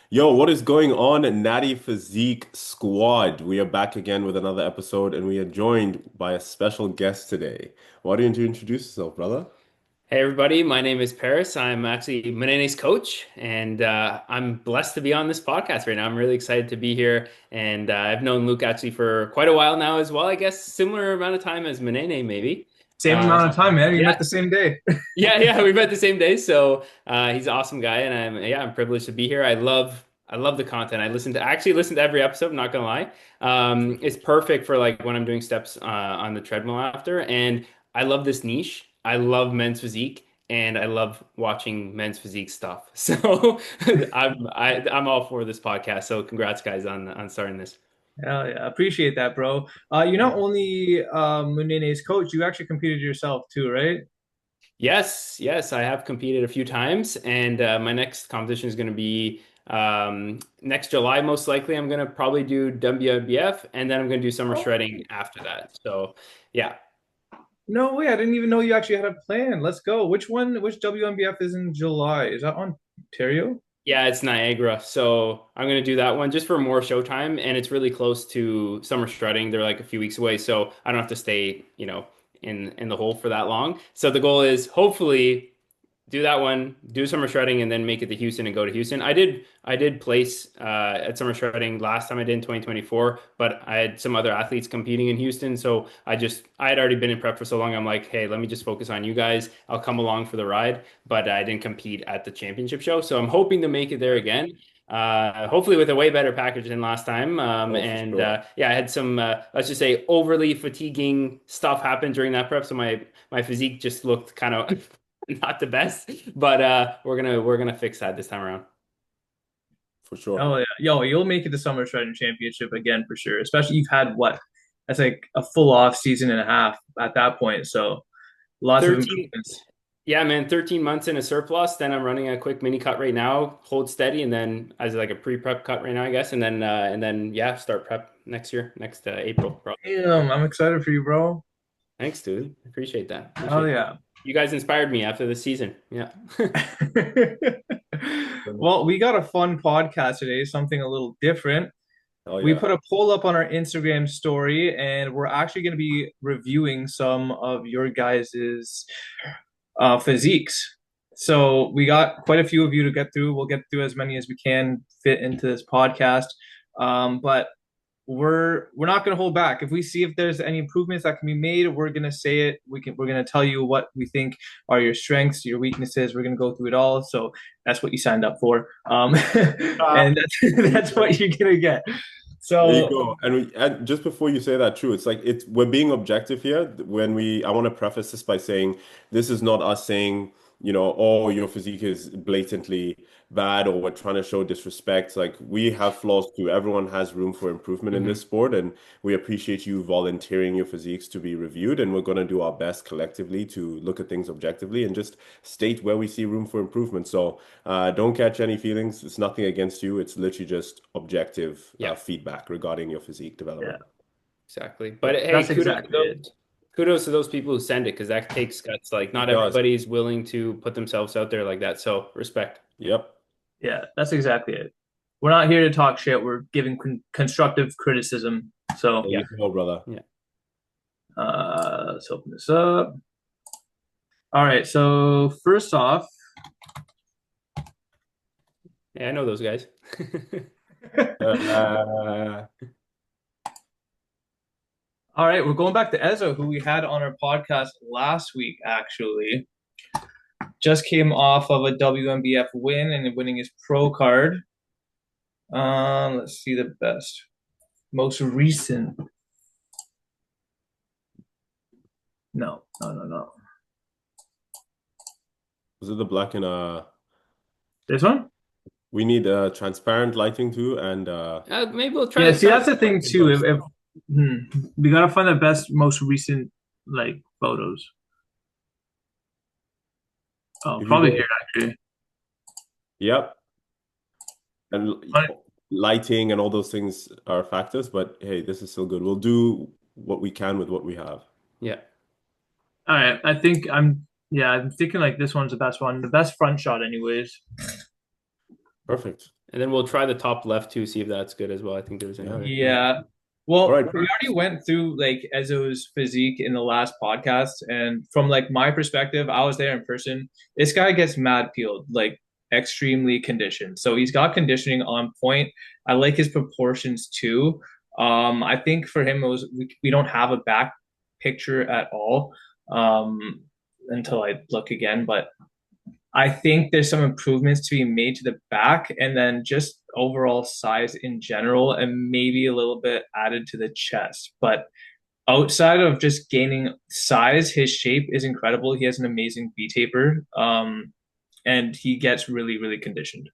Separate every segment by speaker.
Speaker 1: Yo, what is going on, Natty Physique Squad? We are back again with another episode, and we are joined by a special guest today. Why don't you introduce yourself, brother?
Speaker 2: Hey everybody, my name is Parris. I'm actually Manene's coach, and I'm blessed to be on this podcast right now. I'm really excited to be here, and I've known Luke actually for quite a while now as well. I guess similar amount of time as Manene, maybe.
Speaker 3: Same
Speaker 2: Uh,
Speaker 3: amount of time, man. We
Speaker 2: yeah,
Speaker 3: met the same day.
Speaker 2: yeah. We met the same day, so he's an awesome guy, and I'm privileged to be here. I love the content. I actually listen to every episode. I'm not gonna lie, it's perfect for like when I'm doing steps on the treadmill after, and I love this niche. I love men's physique, and I love watching men's physique stuff. So I'm all for this podcast. So congrats, guys, on starting this.
Speaker 3: Hell yeah, appreciate that, bro. You're not only Munene's coach, you actually competed yourself too, right?
Speaker 2: Yes, I have competed a few times, and my next competition is going to be next July, most likely. I'm going to probably do WNBF, and then I'm going to do summer
Speaker 3: Oh,
Speaker 2: shredding after that. So, yeah.
Speaker 3: no way. I didn't even know you actually had a plan. Let's go. Which WNBF is in July? Is that Ontario?
Speaker 2: Yeah, it's Niagara. So I'm going to do that one just for more showtime, and it's really close to summer shredding. They're like a few weeks away, so I don't have to stay, in the hole for that long. So the goal is hopefully do that one, do summer shredding, and then make it to Houston and go to Houston. I did place at summer shredding last time I did in 2024, but I had some other athletes competing in Houston, so I had already been in prep for so long. I'm like, hey, let me just focus on you guys. I'll come along for the ride, but I didn't compete at the championship show, so I'm hoping to make it there again. Hopefully with a way better package than last time.
Speaker 1: Oh, for
Speaker 2: And
Speaker 1: sure.
Speaker 2: yeah, I had some let's just say overly fatiguing stuff happen during that prep, so my physique just looked kind of not the best, but we're gonna fix that this time around.
Speaker 1: For sure.
Speaker 3: Oh yeah, yo, you'll make it to Summer Shredding Championship again for sure. Especially you've had what? That's like a full off season and a half at that point. So lots of
Speaker 2: 13,
Speaker 3: improvements.
Speaker 2: yeah, man, 13 months in a surplus. Then I'm running a quick mini cut right now, hold steady, and then as like a pre-prep cut right now, I guess, and then yeah, start prep next year, next April, probably.
Speaker 3: Damn, I'm excited for you, bro.
Speaker 2: Thanks, dude. Appreciate that.
Speaker 3: Hell
Speaker 2: Appreciate that.
Speaker 3: yeah.
Speaker 2: You guys inspired me after the season. Yeah.
Speaker 3: Well, we got a fun podcast today, something a little different.
Speaker 1: Oh
Speaker 3: We
Speaker 1: yeah.
Speaker 3: put a poll up on our Instagram story, and we're actually going to be reviewing some of your guys's physiques. So we got quite a few of you to get through. We'll get through as many as we can fit into this podcast. But we're not going to hold back. If we see if there's any improvements that can be made, we're going to say it. We're going to tell you what we think are your strengths, your weaknesses. We're going to go through it all. So that's what you signed up for,
Speaker 1: Ah,
Speaker 3: and that's what you're going to get.
Speaker 1: there you
Speaker 3: So
Speaker 1: go. And just before you say that, true, it's like we're being objective here. I want to preface this by saying this is not us saying, oh, your physique is blatantly bad or we're trying to show disrespect. Like we have flaws too. Everyone has room for improvement in
Speaker 3: mhm.
Speaker 1: this sport, and we appreciate you volunteering your physiques to be reviewed. And we're going to do our best collectively to look at things objectively and just state where we see room for improvement. So don't catch any feelings. It's nothing against you. It's literally just objective
Speaker 2: Yeah,
Speaker 1: feedback regarding your physique
Speaker 3: Yeah,
Speaker 1: development.
Speaker 2: exactly. But hey,
Speaker 3: that's
Speaker 2: kudos to
Speaker 3: exactly it.
Speaker 2: those kudos to those people who send it because that takes guts. Like
Speaker 1: It
Speaker 2: not
Speaker 1: does.
Speaker 2: everybody's willing to put themselves out there like that. So respect.
Speaker 1: Yep.
Speaker 3: Yeah, that's exactly it. We're not here to talk shit. We're giving constructive criticism. So
Speaker 1: There
Speaker 2: Yeah.
Speaker 1: you go, brother.
Speaker 2: Yeah.
Speaker 3: let's open this up. All right. So first off,
Speaker 2: Yeah, I know those guys.
Speaker 1: Uh,
Speaker 3: all right, we're going back to Ezo, who we had on our podcast last week. Actually, just came off of a WNBF win and winning his pro card. Let's see the best, most recent. No, no, no, no.
Speaker 1: was it the black and
Speaker 3: This one?
Speaker 1: we need transparent lighting too and
Speaker 2: Maybe we'll try
Speaker 3: Yeah.
Speaker 2: the
Speaker 3: See, that's the
Speaker 2: transparent
Speaker 3: thing
Speaker 2: in
Speaker 3: too.
Speaker 2: both.
Speaker 3: If we gotta find the best, most recent like photos. Oh,
Speaker 1: if you
Speaker 3: probably
Speaker 1: go,
Speaker 3: here actually.
Speaker 1: yep. And
Speaker 3: Right.
Speaker 1: lighting and all those things are factors, but hey, this is still good. We'll do what we can with what we have.
Speaker 2: Yeah.
Speaker 3: All right. I think I'm. Yeah, I'm thinking like this one's the best one, the best front shot, anyways.
Speaker 1: Perfect.
Speaker 2: And then we'll try the top left too, see if that's good as well. I think there's
Speaker 1: Yeah.
Speaker 2: another.
Speaker 3: Yeah.
Speaker 1: All
Speaker 3: Well,
Speaker 1: right.
Speaker 3: we already went through like Ezzo's physique in the last podcast, and from like my perspective, I was there in person. This guy gets mad peeled, like extremely conditioned. So he's got conditioning on point. I like his proportions too. I think for him it was we don't have a back picture at all until I look again, but I think there's some improvements to be made to the back and then just overall size in general, and maybe a little bit added to the chest. But outside of just gaining size, his shape is incredible. He has an amazing V taper, and he gets really, really conditioned.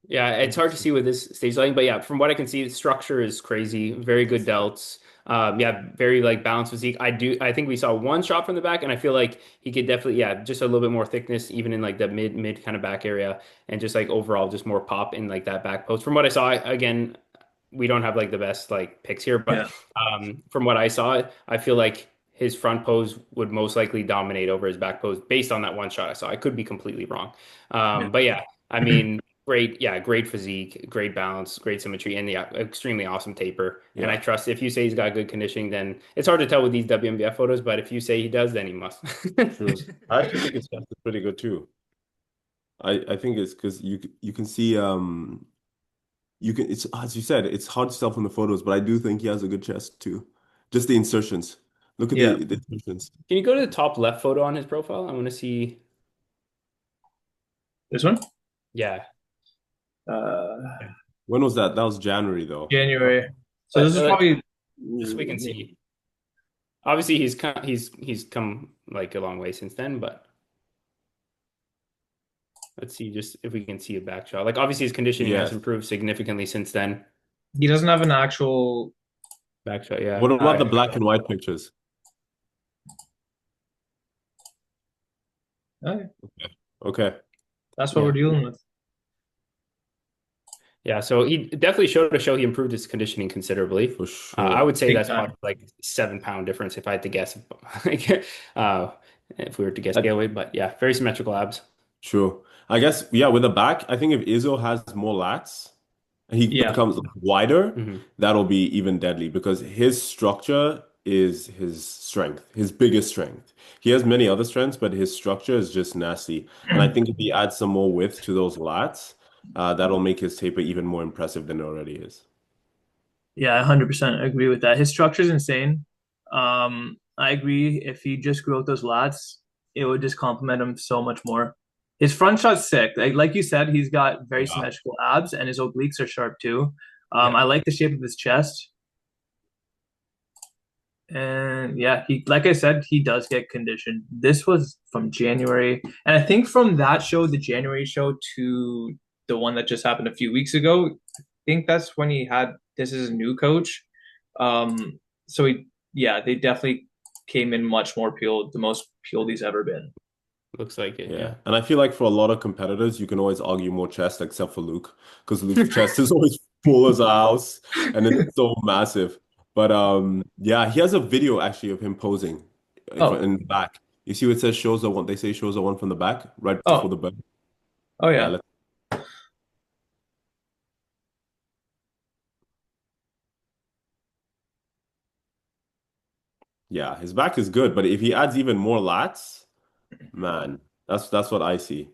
Speaker 2: Yeah, it's hard to see with this stage lighting, but yeah, from what I can see, the structure is crazy. Very good delts. Yeah, very like balanced physique. I think we saw one shot from the back, and I feel like he could definitely, yeah, just a little bit more thickness, even in like the mid kind of back area, and just like overall, just more pop in like that back post. From what I saw, again, we don't have like the best like picks here, but
Speaker 3: Yeah.
Speaker 2: from what I saw, I feel like his front pose would most likely dominate over his back pose based on that one shot I saw. I could be completely wrong.
Speaker 3: Yeah.
Speaker 2: But yeah, I mean, great, yeah, great physique, great balance, great symmetry, and yeah, extremely awesome taper. And I
Speaker 1: Yeah.
Speaker 2: trust if you say he's got good conditioning, then it's hard to tell with these WMBF photos, but if you say he does, then he must.
Speaker 1: True. I actually think it's pretty good too. I think it's because you can see you can it's as you said, it's hard to tell from the photos, but I do think he has a good chest too. Just the insertions. Look at
Speaker 3: Yeah.
Speaker 1: the insertions.
Speaker 2: Can you go to the top left photo on his profile? I want to see.
Speaker 3: This one?
Speaker 2: Yeah.
Speaker 3: Uh,
Speaker 1: When was that? That was January though.
Speaker 3: January. So this
Speaker 2: But
Speaker 3: is probably
Speaker 2: just so we can see. Obviously, he's come like a long way since then, but let's see just if we can see a back shot. Like obviously his conditioning has
Speaker 1: Yes.
Speaker 2: improved significantly since then.
Speaker 3: he doesn't have an actual.
Speaker 2: Back shot, yeah.
Speaker 1: What about the black and white pictures?
Speaker 3: Okay,
Speaker 1: Okay.
Speaker 3: that's what we're
Speaker 1: Yeah,
Speaker 3: dealing with.
Speaker 2: Yeah, so he definitely showed to show he improved his conditioning considerably.
Speaker 1: for
Speaker 2: I
Speaker 1: sure.
Speaker 2: would say
Speaker 3: Big
Speaker 2: that's
Speaker 3: time.
Speaker 2: probably like 7 pound difference if I had to guess. Like, if we were to guess
Speaker 1: I,
Speaker 2: scale weight, but yeah, very symmetrical abs.
Speaker 1: True. I guess, yeah, with the back, I think if Izzo has more lats and he
Speaker 3: Yeah,
Speaker 1: becomes wider,
Speaker 2: Hmm.
Speaker 1: that'll be even deadly because his structure is his strength, his biggest strength. He has many other strengths, but his structure is just nasty. And I think if he adds some more width to those lats, that'll make his taper even more impressive than it already is.
Speaker 3: yeah, I 100% agree with that. His structure's insane. I agree. If he just grew out those lats, it would just complement him so much more. His front shot's sick. Like you said, he's got very
Speaker 1: Yeah.
Speaker 3: symmetrical abs, and his obliques are sharp too.
Speaker 2: Yeah.
Speaker 3: I like the shape of his chest, and yeah, he like I said, he does get conditioned. This was from January, and I think from that show, the January show to the one that just happened a few weeks ago, I think that's when he had this is a new coach. So yeah, they definitely came in much more peeled, the most peeled he's ever been.
Speaker 2: Looks like it,
Speaker 1: Yeah.
Speaker 2: yeah.
Speaker 1: And I feel like for a lot of competitors, you can always argue more chest, except for Luke, because Luke's chest is always full as a house and it's so massive. But yeah, he has a video actually of him posing
Speaker 3: Oh,
Speaker 1: in the back. You see what it says shows the one they say shows the one from the back, right before
Speaker 3: oh,
Speaker 1: the bell.
Speaker 3: oh
Speaker 1: Yeah,
Speaker 3: yeah.
Speaker 1: let's, yeah, his back is good, but if he adds even more lats, man, that's what I see.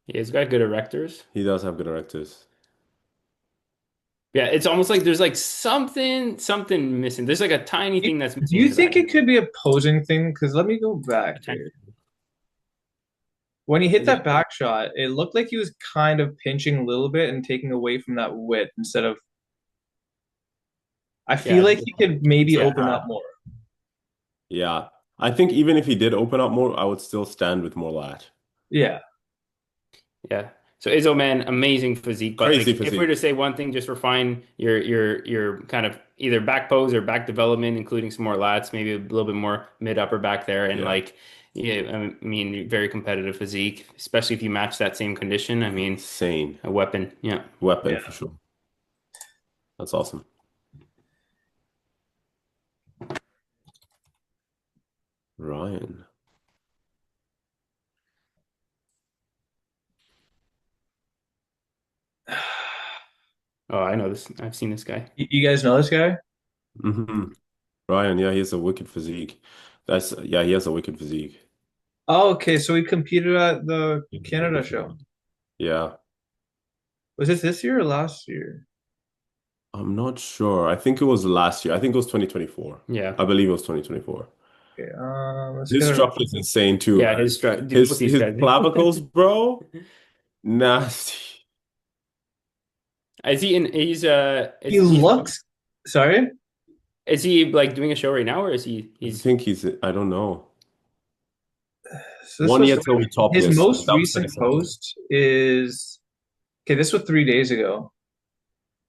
Speaker 2: Yeah, he's got good erectors.
Speaker 1: He does have good erectors.
Speaker 2: Yeah, it's almost like there's like something missing. There's like a tiny
Speaker 3: Do
Speaker 2: thing that's missing in
Speaker 3: you
Speaker 2: the
Speaker 3: think
Speaker 2: back.
Speaker 3: it could be a posing thing? Because let me go back here. When he hit that back shot, it looked like he was kind of pinching a little bit and taking away from that width instead of. I feel
Speaker 2: Yeah,
Speaker 3: like he could maybe open
Speaker 1: Yeah.
Speaker 3: up more.
Speaker 1: Yeah. I think even if he did open up more, I would still stand with more lat.
Speaker 3: Yeah.
Speaker 2: yeah. So Izzo, man, amazing physique. But
Speaker 1: Crazy
Speaker 2: like, if we were
Speaker 1: physique.
Speaker 2: to say one thing, just refine your kind of either back pose or back development, including some more lats, maybe a little bit more mid upper back there, and
Speaker 1: Yeah.
Speaker 2: like, yeah, I mean, very competitive physique, especially if you match that same condition. I mean,
Speaker 1: Insane
Speaker 2: a weapon. Yeah.
Speaker 1: weapon for
Speaker 3: Yeah.
Speaker 1: sure. That's awesome. Ryan.
Speaker 2: Oh, I know this. I've seen this guy.
Speaker 3: You guys know this guy?
Speaker 1: Hmm. Ryan, yeah, he has a wicked physique. Yeah, he has a wicked physique.
Speaker 3: Oh, okay. So he competed at the Canada show.
Speaker 1: Yeah,
Speaker 3: Was this year or last year?
Speaker 1: I'm not sure. I think it was last year. I think it was 2024.
Speaker 2: Yeah.
Speaker 1: I believe it was 2024.
Speaker 3: Okay, let's
Speaker 1: His
Speaker 3: get a
Speaker 1: structure is insane too,
Speaker 2: Yeah,
Speaker 1: man.
Speaker 2: his stri what's he
Speaker 1: His
Speaker 2: stretching?
Speaker 1: clavicles, bro, nasty.
Speaker 2: Is he in
Speaker 3: he
Speaker 2: he's
Speaker 3: looks sorry.
Speaker 2: is he like doing a show right now or is
Speaker 1: I
Speaker 2: he's
Speaker 1: think I don't know.
Speaker 3: So this
Speaker 1: One
Speaker 3: was
Speaker 1: year till we top
Speaker 3: his
Speaker 1: this. Like,
Speaker 3: most
Speaker 1: that was
Speaker 3: recent
Speaker 1: 2017.
Speaker 3: post is okay, this was 3 days ago.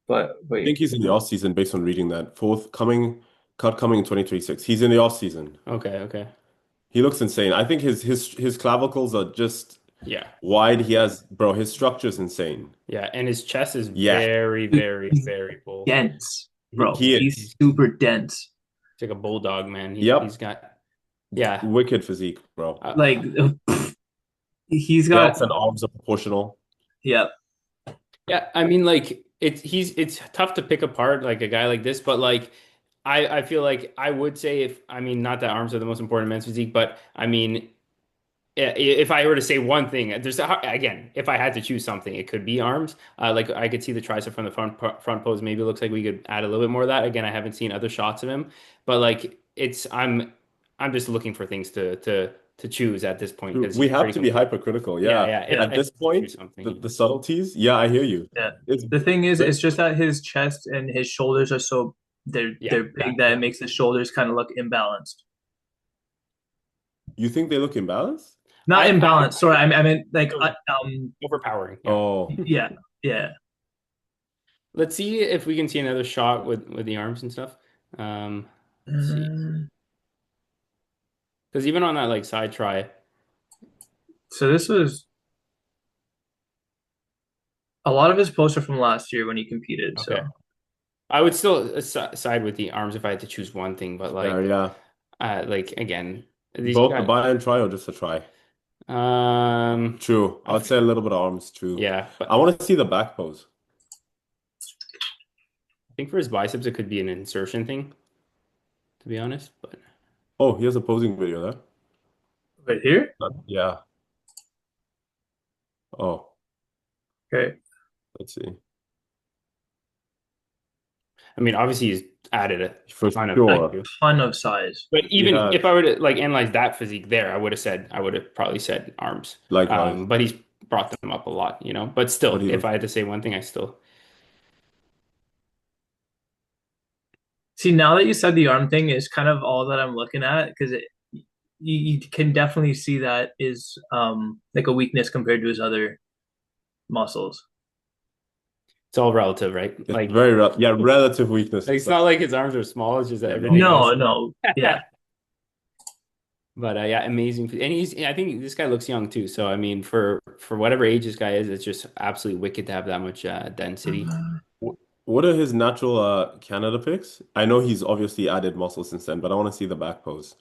Speaker 3: But
Speaker 1: I think
Speaker 3: wait.
Speaker 1: he's in the off season based on reading that. Fourth coming, cut coming in 2026. He's in the off season.
Speaker 2: okay, okay.
Speaker 1: He looks insane. I think his clavicles are just
Speaker 2: Yeah.
Speaker 1: wide. He has, bro, his structure's insane.
Speaker 2: Yeah, and his chest is
Speaker 1: Yeah,
Speaker 2: very,
Speaker 3: Dude,
Speaker 2: very,
Speaker 3: he's
Speaker 2: very full.
Speaker 3: dense,
Speaker 1: he,
Speaker 3: bro.
Speaker 1: he
Speaker 3: He's
Speaker 1: is.
Speaker 3: super dense.
Speaker 2: It's like a bulldog, man. He's
Speaker 1: Yep,
Speaker 2: got yeah.
Speaker 1: wicked physique, bro.
Speaker 3: Like he's got
Speaker 1: Delts and arms are proportional.
Speaker 3: yeah.
Speaker 2: Yeah, I mean like it's tough to pick apart like a guy like this, but like I feel like I would say if I mean not that arms are the most important in men's physique, but I mean if I were to say one thing, again, if I had to choose something, it could be arms. Like I could see the tricep from the front pose. Maybe it looks like we could add a little bit more of that. Again, I haven't seen other shots of him, but like I'm just looking for things to choose at this point because
Speaker 1: We
Speaker 2: he's
Speaker 1: have
Speaker 2: pretty
Speaker 1: to be
Speaker 2: complete.
Speaker 1: hypercritical.
Speaker 2: Yeah,
Speaker 1: Yeah.
Speaker 2: yeah.
Speaker 3: Yeah.
Speaker 1: At
Speaker 2: If I
Speaker 1: this
Speaker 2: had to choose
Speaker 1: point,
Speaker 2: something,
Speaker 1: the subtleties, yeah, I hear you.
Speaker 3: Yeah.
Speaker 1: It's
Speaker 3: The thing is,
Speaker 1: very,
Speaker 3: it's just that his chest and his shoulders are so
Speaker 2: yeah,
Speaker 3: they're big that it makes his shoulders kind of look imbalanced.
Speaker 1: you think they look imbalanced?
Speaker 3: Not imbalanced. Sorry, I meant like
Speaker 2: overpowering. Yeah.
Speaker 1: Oh,
Speaker 3: yeah, yeah.
Speaker 2: Let's see if we can see another shot with the arms and stuff. Let's see.
Speaker 3: Um,
Speaker 2: Because even on that like side try,
Speaker 3: so this was a lot of his posts are from last year when he competed.
Speaker 2: okay,
Speaker 3: So
Speaker 2: I would still side with the arms if I had to choose one thing. But
Speaker 1: yeah.
Speaker 2: like again, these
Speaker 1: Both the
Speaker 2: guys.
Speaker 1: buy and try or just a try? True.
Speaker 2: I
Speaker 1: I'd say a little bit of arms too.
Speaker 2: yeah,
Speaker 1: I
Speaker 2: but
Speaker 1: want to see the back pose.
Speaker 2: I think for his biceps it could be an insertion thing, to be honest. But
Speaker 1: Oh, he has a posing video there.
Speaker 3: right here.
Speaker 1: Yeah. Oh,
Speaker 3: Okay.
Speaker 1: let's see.
Speaker 2: I mean, obviously he's added a
Speaker 1: For
Speaker 2: ton of
Speaker 3: A
Speaker 1: sure.
Speaker 2: value.
Speaker 3: ton of size.
Speaker 2: But
Speaker 1: He
Speaker 2: even
Speaker 1: has,
Speaker 2: if I were to like analyze that physique there, I would have probably said arms.
Speaker 1: likewise.
Speaker 2: But he's brought them up a lot, you know. But
Speaker 1: But
Speaker 2: still,
Speaker 1: he
Speaker 2: if
Speaker 1: looks
Speaker 2: I had to say one thing, I still
Speaker 3: See, now that you said the arm thing is kind of all that I'm looking at because you can definitely see that is like a weakness compared to his other muscles.
Speaker 2: it's all relative, right?
Speaker 1: it's very yeah, relative weakness.
Speaker 2: Like it's not like his arms are small, it's just that
Speaker 1: Yeah,
Speaker 2: everything else.
Speaker 3: No, no, yeah.
Speaker 2: But yeah, amazing. And I think this guy looks young too. So I mean, for whatever age this guy is, it's just absolutely wicked to have that much density.
Speaker 1: What are his natural Canada picks? I know he's obviously added muscle since then, but I want to see the back pose.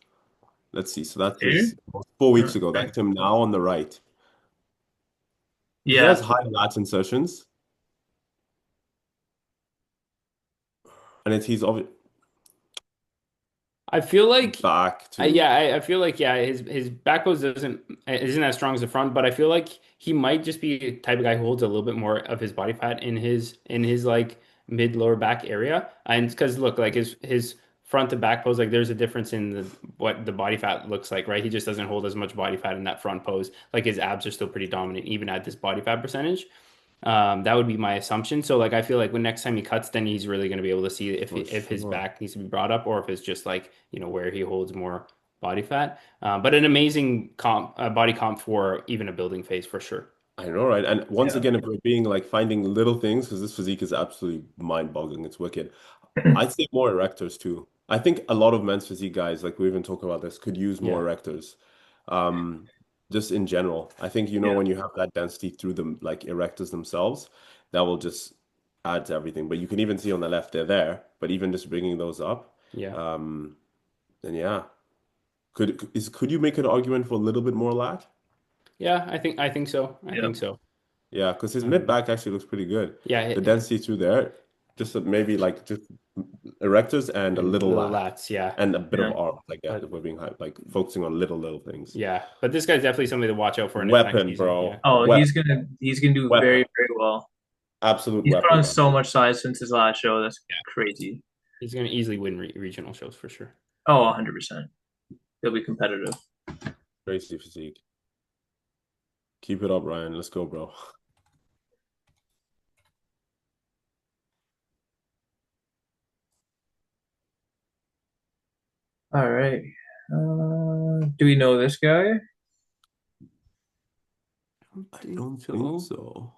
Speaker 1: Let's see. So that's
Speaker 3: Here?
Speaker 1: his 4 weeks ago. That's him now on the right. He
Speaker 3: Yeah.
Speaker 1: has high lat insertions, and he's obviously
Speaker 2: I feel like
Speaker 1: back to.
Speaker 2: I feel like yeah, his back pose isn't as strong as the front, but I feel like he might just be the type of guy who holds a little bit more of his body fat in his like mid lower back area. And because look, like his front to back pose, like there's a difference in what the body fat looks like, right? He just doesn't hold as much body fat in that front pose. Like his abs are still pretty dominant, even at this body fat percentage. That would be my assumption. So like I feel like when next time he cuts, then he's really going to be able to see
Speaker 1: For
Speaker 2: if his
Speaker 1: sure.
Speaker 2: back needs to be brought up or if it's just like where he holds more body fat. But an amazing body comp for even a building phase for sure.
Speaker 1: I know, right? And once
Speaker 3: Yeah.
Speaker 1: again, if we're being like finding little things, because this physique is absolutely mind-boggling, it's wicked. I'd say more erectors too. I think a lot of men's physique guys, like we even talk about this, could use more
Speaker 2: Yeah,
Speaker 1: erectors. Um, just in general. I think
Speaker 3: Yeah.
Speaker 1: when you have that density through the like erectors themselves, that will just add to everything. But you can even see on the left they're there, but even just bringing those up,
Speaker 2: yeah,
Speaker 1: um, then yeah. Could you make an argument for a little bit more lat?
Speaker 2: yeah. I think so. I
Speaker 3: Yeah.
Speaker 2: think so.
Speaker 1: Yeah, because his mid back actually looks pretty good.
Speaker 2: Yeah,
Speaker 1: The density through there, just maybe like just erectors and a
Speaker 2: and
Speaker 1: little
Speaker 2: little
Speaker 1: lat
Speaker 2: lats, yeah.
Speaker 1: and a bit of
Speaker 3: Yeah.
Speaker 1: arm. Like yeah,
Speaker 2: But
Speaker 1: if we're being like focusing on little things.
Speaker 2: yeah, but this guy's definitely somebody to watch out for next
Speaker 1: Weapon,
Speaker 2: season. Yeah.
Speaker 1: bro.
Speaker 3: Oh,
Speaker 1: Weapon.
Speaker 3: he's gonna do
Speaker 1: Weapon.
Speaker 3: very, very well.
Speaker 1: Absolute
Speaker 3: He's put
Speaker 1: weapon,
Speaker 3: on
Speaker 1: man.
Speaker 3: so much size since his last show. That's
Speaker 2: Yeah.
Speaker 3: crazy.
Speaker 2: He's going to easily win regional shows for sure.
Speaker 3: Oh, 100%. He'll be competitive.
Speaker 1: Crazy physique. Keep it up, Ryan. Let's go, bro.
Speaker 3: All right. Do we know this guy?
Speaker 1: I don't think so.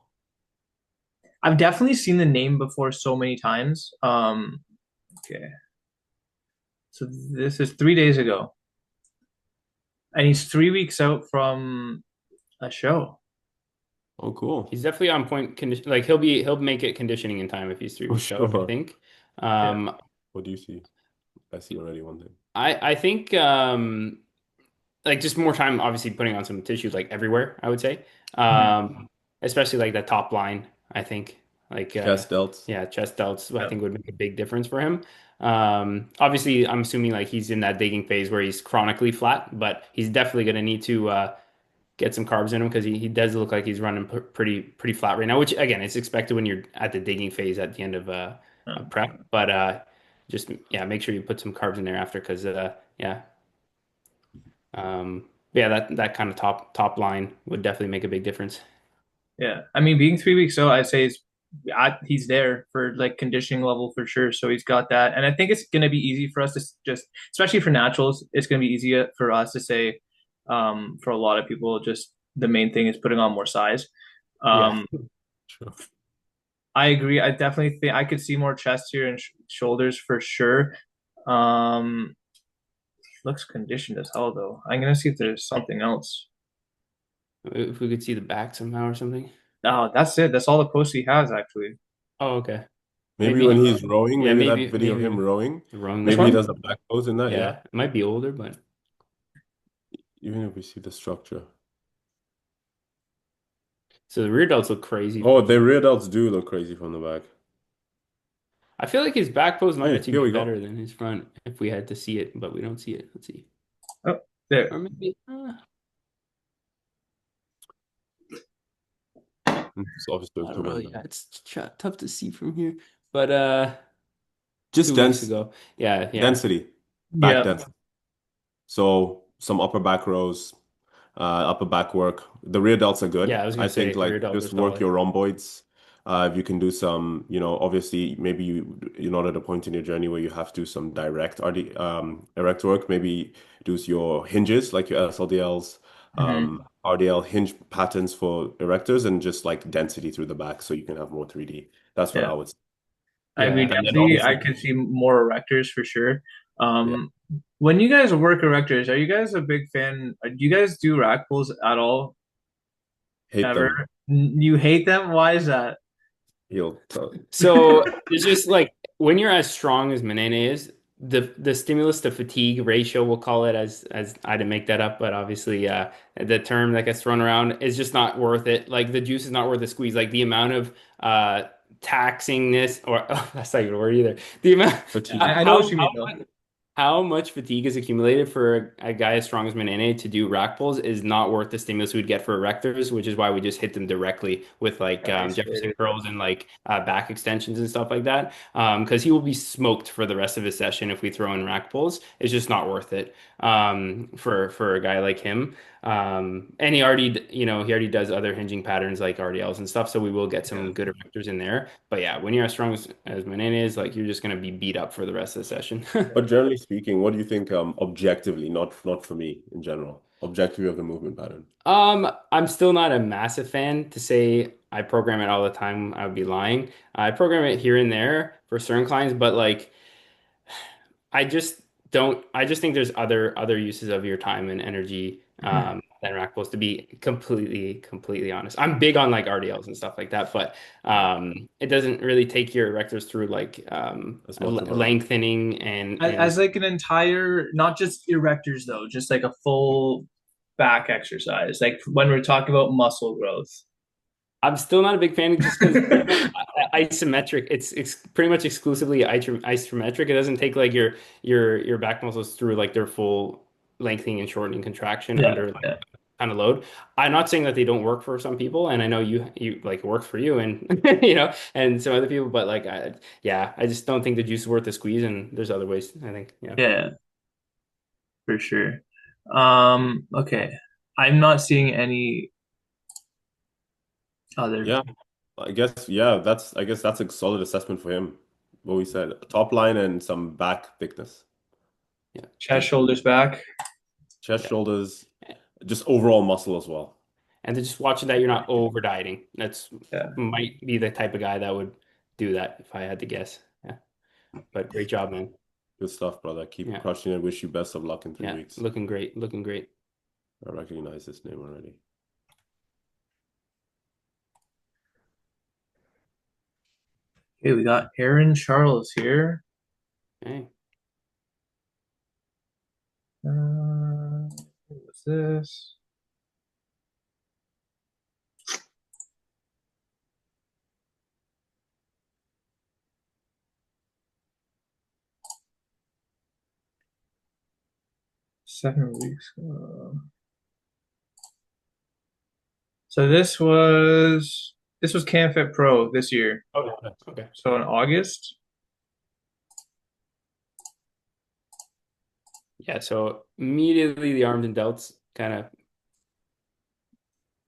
Speaker 3: I've definitely seen the name before so many times. Okay. So this is 3 days ago, and he's 3 weeks out from a show.
Speaker 1: Oh, cool.
Speaker 2: He's definitely on point condition. Like he'll make it conditioning in time if he's three
Speaker 1: For
Speaker 2: weeks out, I
Speaker 1: sure.
Speaker 2: think.
Speaker 3: Yeah.
Speaker 1: What do you see? I see already one thing.
Speaker 2: I think like just more time obviously putting on some tissue like everywhere, I would say. Um Especially like that top line, I think. Like
Speaker 1: Chest delts.
Speaker 2: yeah, chest delts I
Speaker 3: Yeah.
Speaker 2: think would make a big difference for him. Obviously I'm assuming like he's in that digging phase where he's chronically flat, but he's definitely going to need to get some carbs in him because he does look like he's running pretty flat right now, which again it's expected when you're at the digging phase at the end of a prep. But just yeah, make sure you put some carbs in there after because yeah, yeah, that kind of top line would definitely make a big difference.
Speaker 3: Yeah. I mean, being 3 weeks out, I'd say he's there for like conditioning level for sure. So he's got that, and I think it's gonna be easy for us to just, especially for naturals, it's gonna be easy for us to say, for a lot of people, just the main thing is putting on more size.
Speaker 2: Yeah,
Speaker 3: Um,
Speaker 1: Sure.
Speaker 3: I agree. I definitely think I could see more chest here and shoulders for sure. Um, looks conditioned as hell though. I'm gonna see if there's something else.
Speaker 2: if we could see the back somehow or something.
Speaker 3: Oh, that's it. That's all the posts he has actually.
Speaker 2: Oh, okay.
Speaker 1: Maybe when
Speaker 2: Maybe
Speaker 1: he's rowing,
Speaker 2: yeah,
Speaker 1: maybe that video of him
Speaker 2: maybe
Speaker 1: rowing,
Speaker 2: the wrong
Speaker 3: This
Speaker 1: maybe he
Speaker 3: one?
Speaker 1: does a back pose in that, yeah.
Speaker 2: yeah, it might be older, but
Speaker 1: Even if we see the structure.
Speaker 2: so the rear delts look crazy.
Speaker 1: Oh, the rear delts do look crazy from the back.
Speaker 2: I feel like his back pose might
Speaker 1: Hey,
Speaker 2: actually
Speaker 1: here
Speaker 2: be
Speaker 1: we go.
Speaker 2: better than his front if we had to see it, but we don't see it. Let's see.
Speaker 3: Oh, there.
Speaker 2: Or maybe
Speaker 1: It's obviously
Speaker 2: I don't know.
Speaker 1: equivalent.
Speaker 2: Yeah, it's tough to see from here. But
Speaker 1: Just
Speaker 2: 2 weeks ago. Yeah, yeah.
Speaker 1: density, back
Speaker 3: Yeah.
Speaker 1: density. So some upper back rows, upper back work. The rear delts are good.
Speaker 2: Yeah, I was
Speaker 1: I
Speaker 2: gonna say
Speaker 1: think
Speaker 2: rear
Speaker 1: like
Speaker 2: delts are
Speaker 1: just work
Speaker 2: solid.
Speaker 1: your rhomboids. If you can do some, obviously maybe you're not at a point in your journey where you have to do some direct RD, erect work. Maybe do your hinges like your SLDLs,
Speaker 3: Mhm.
Speaker 1: RDL hinge patterns for erectors, and just like density through the back so you can have more 3D. That's what
Speaker 3: Yeah.
Speaker 1: I would say.
Speaker 3: I agree.
Speaker 2: Yeah.
Speaker 1: And then
Speaker 3: Density, I
Speaker 1: obviously,
Speaker 3: could see more erectors for sure.
Speaker 1: yeah,
Speaker 3: When you guys work erectors, are you guys a big fan? Do you guys do rack pulls at all?
Speaker 1: hate
Speaker 3: Ever?
Speaker 1: them.
Speaker 3: You hate them? Why is that?
Speaker 1: He'll
Speaker 2: So it's just like when you're as strong as Manene is, the stimulus to fatigue ratio, we'll call it as I didn't make that up, but obviously the term that gets thrown around is just not worth it. Like the juice is not worth the squeeze. Like the amount of taxingness or oh, that's not even a word either. The amount
Speaker 1: fatigue.
Speaker 3: I know what you mean though.
Speaker 2: how much fatigue is accumulated for a guy as strong as Manene to do rack pulls is not worth the stimulus we'd get for erectors, which is why we just hit them directly with like
Speaker 3: I
Speaker 2: Jefferson
Speaker 3: see.
Speaker 2: curls and like back extensions and stuff like that. Because he will be smoked for the rest of his session if we throw in rack pulls. It's just not worth it for a guy like him. And he already, he already does other hinging patterns like RDLs and stuff, so we will get
Speaker 3: Yeah.
Speaker 2: some good erectors in there. But yeah, when you're as strong as Manene is, like you're just gonna be beat up for the rest of the session.
Speaker 1: But generally speaking, what do you think objectively, not for me in general, objectively of the movement pattern?
Speaker 2: I'm still not a massive fan to say I program it all the time. I would be lying. I program it here and there for certain clients, but like I just don't. I just think there's other uses of your time and energy
Speaker 3: Mhm.
Speaker 2: than rack pulls. To be completely honest, I'm big on like RDLs and stuff like that, but it doesn't really take your erectors through like
Speaker 1: As much of a
Speaker 2: lengthening and
Speaker 3: As like an entire, not just erectors though, just like a full back exercise. Like when we're talking about muscle growth.
Speaker 2: I'm still not a big fan just because isometric. It's pretty much exclusively isometric. It doesn't take like your back muscles through like their full lengthening and shortening contraction
Speaker 3: Yeah,
Speaker 2: under like
Speaker 3: yeah,
Speaker 2: kind of load. I'm not saying that they don't work for some people, and I know you like it works for you and and some other people, but like yeah, I just don't think the juice is worth the squeeze, and there's other ways. I think yeah.
Speaker 3: yeah, for sure. Okay. I'm not seeing any other
Speaker 1: Yeah, I guess that's a solid assessment for him. What we said, top line and some back thickness,
Speaker 2: Yeah,
Speaker 3: chest,
Speaker 2: just
Speaker 3: shoulders, back.
Speaker 1: chest,
Speaker 2: yeah.
Speaker 1: shoulders, just overall muscle as well.
Speaker 2: And to just watching that you're not over dieting. That's
Speaker 3: Yeah.
Speaker 2: might be the type of guy that would do that if I had to guess. Yeah. But great job, man.
Speaker 1: Good stuff, brother. Keep
Speaker 2: Yeah.
Speaker 1: crushing it. Wish you best of luck in three
Speaker 2: Yeah.
Speaker 1: weeks.
Speaker 2: Looking great. Looking great.
Speaker 1: I recognize this name already.
Speaker 3: Okay, we got Aaron Charles here.
Speaker 2: Okay.
Speaker 3: What's this? Seven weeks. So this was CanFit Pro this year.
Speaker 2: Okay. Okay.
Speaker 3: So in August.
Speaker 2: Yeah. So immediately the arms and delts kind of,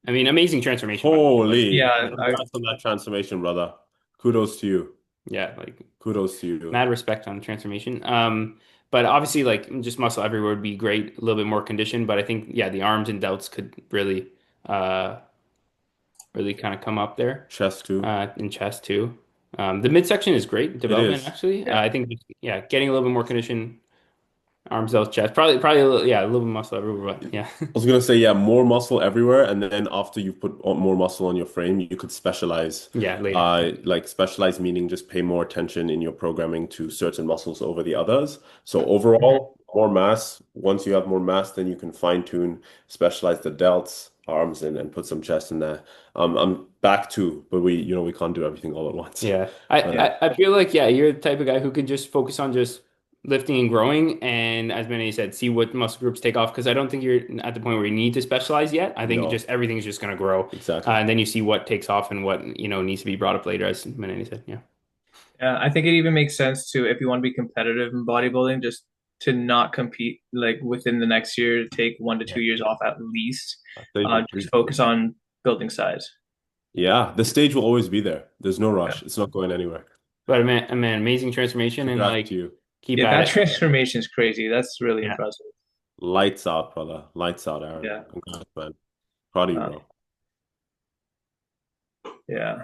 Speaker 2: I mean, amazing transformation, by the way. Like,
Speaker 1: Holy,
Speaker 3: Yeah,
Speaker 1: congrats on that transformation, brother. Kudos to you.
Speaker 2: yeah, like
Speaker 1: Kudos to you.
Speaker 2: mad respect on the transformation. But obviously, like just muscle everywhere would be great, a little bit more condition. But I think, yeah, the arms and delts could uh, really kind of come up there,
Speaker 1: Chest too.
Speaker 2: in chest too. The midsection is great
Speaker 1: It
Speaker 2: development,
Speaker 1: is.
Speaker 2: actually.
Speaker 3: yeah.
Speaker 2: I think, yeah, getting a little bit more condition, arms, delts, chest, probably a little, yeah, a little bit of muscle everywhere. But yeah,
Speaker 1: I was gonna say, yeah, more muscle everywhere, and then after you put more muscle on your frame, you could specialize.
Speaker 2: yeah, later.
Speaker 1: Like specialize meaning just pay more attention in your programming to certain muscles over the others. So overall, more mass. Once you have more mass, then you can fine tune, specialize the delts, arms, and put some chest in there. I'm back too, but we can't do everything all at once.
Speaker 2: Yeah. I,
Speaker 1: But
Speaker 3: Yeah.
Speaker 2: I feel like, yeah, you're the type of guy who can just focus on just lifting and growing. And as many said, see what muscle groups take off. Because I don't think you're at the point where you need to specialize yet. I think
Speaker 1: no,
Speaker 2: just everything's just going to grow.
Speaker 1: exactly.
Speaker 2: And then you see what takes off and what, needs to be brought up later, as Manny said. Yeah.
Speaker 3: Yeah, I think it even makes sense to, if you want to be competitive in bodybuilding, just to not compete like within the next year, take 1 to 2 years off at least.
Speaker 1: I think
Speaker 3: Just focus on building size.
Speaker 1: yeah, the stage will always be there. There's no
Speaker 3: Yeah,
Speaker 1: rush. It's not going anywhere.
Speaker 2: But man, amazing transformation and
Speaker 1: Congrats to
Speaker 2: like
Speaker 1: you.
Speaker 2: keep
Speaker 3: yeah,
Speaker 2: at
Speaker 3: that
Speaker 2: it.
Speaker 3: transformation is crazy. That's really
Speaker 2: Yeah.
Speaker 3: impressive.
Speaker 1: Lights out, brother. Lights out, Aaron.
Speaker 3: Yeah,
Speaker 1: Congrats, man. Proud of you,
Speaker 3: uh,
Speaker 1: bro.
Speaker 3: yeah.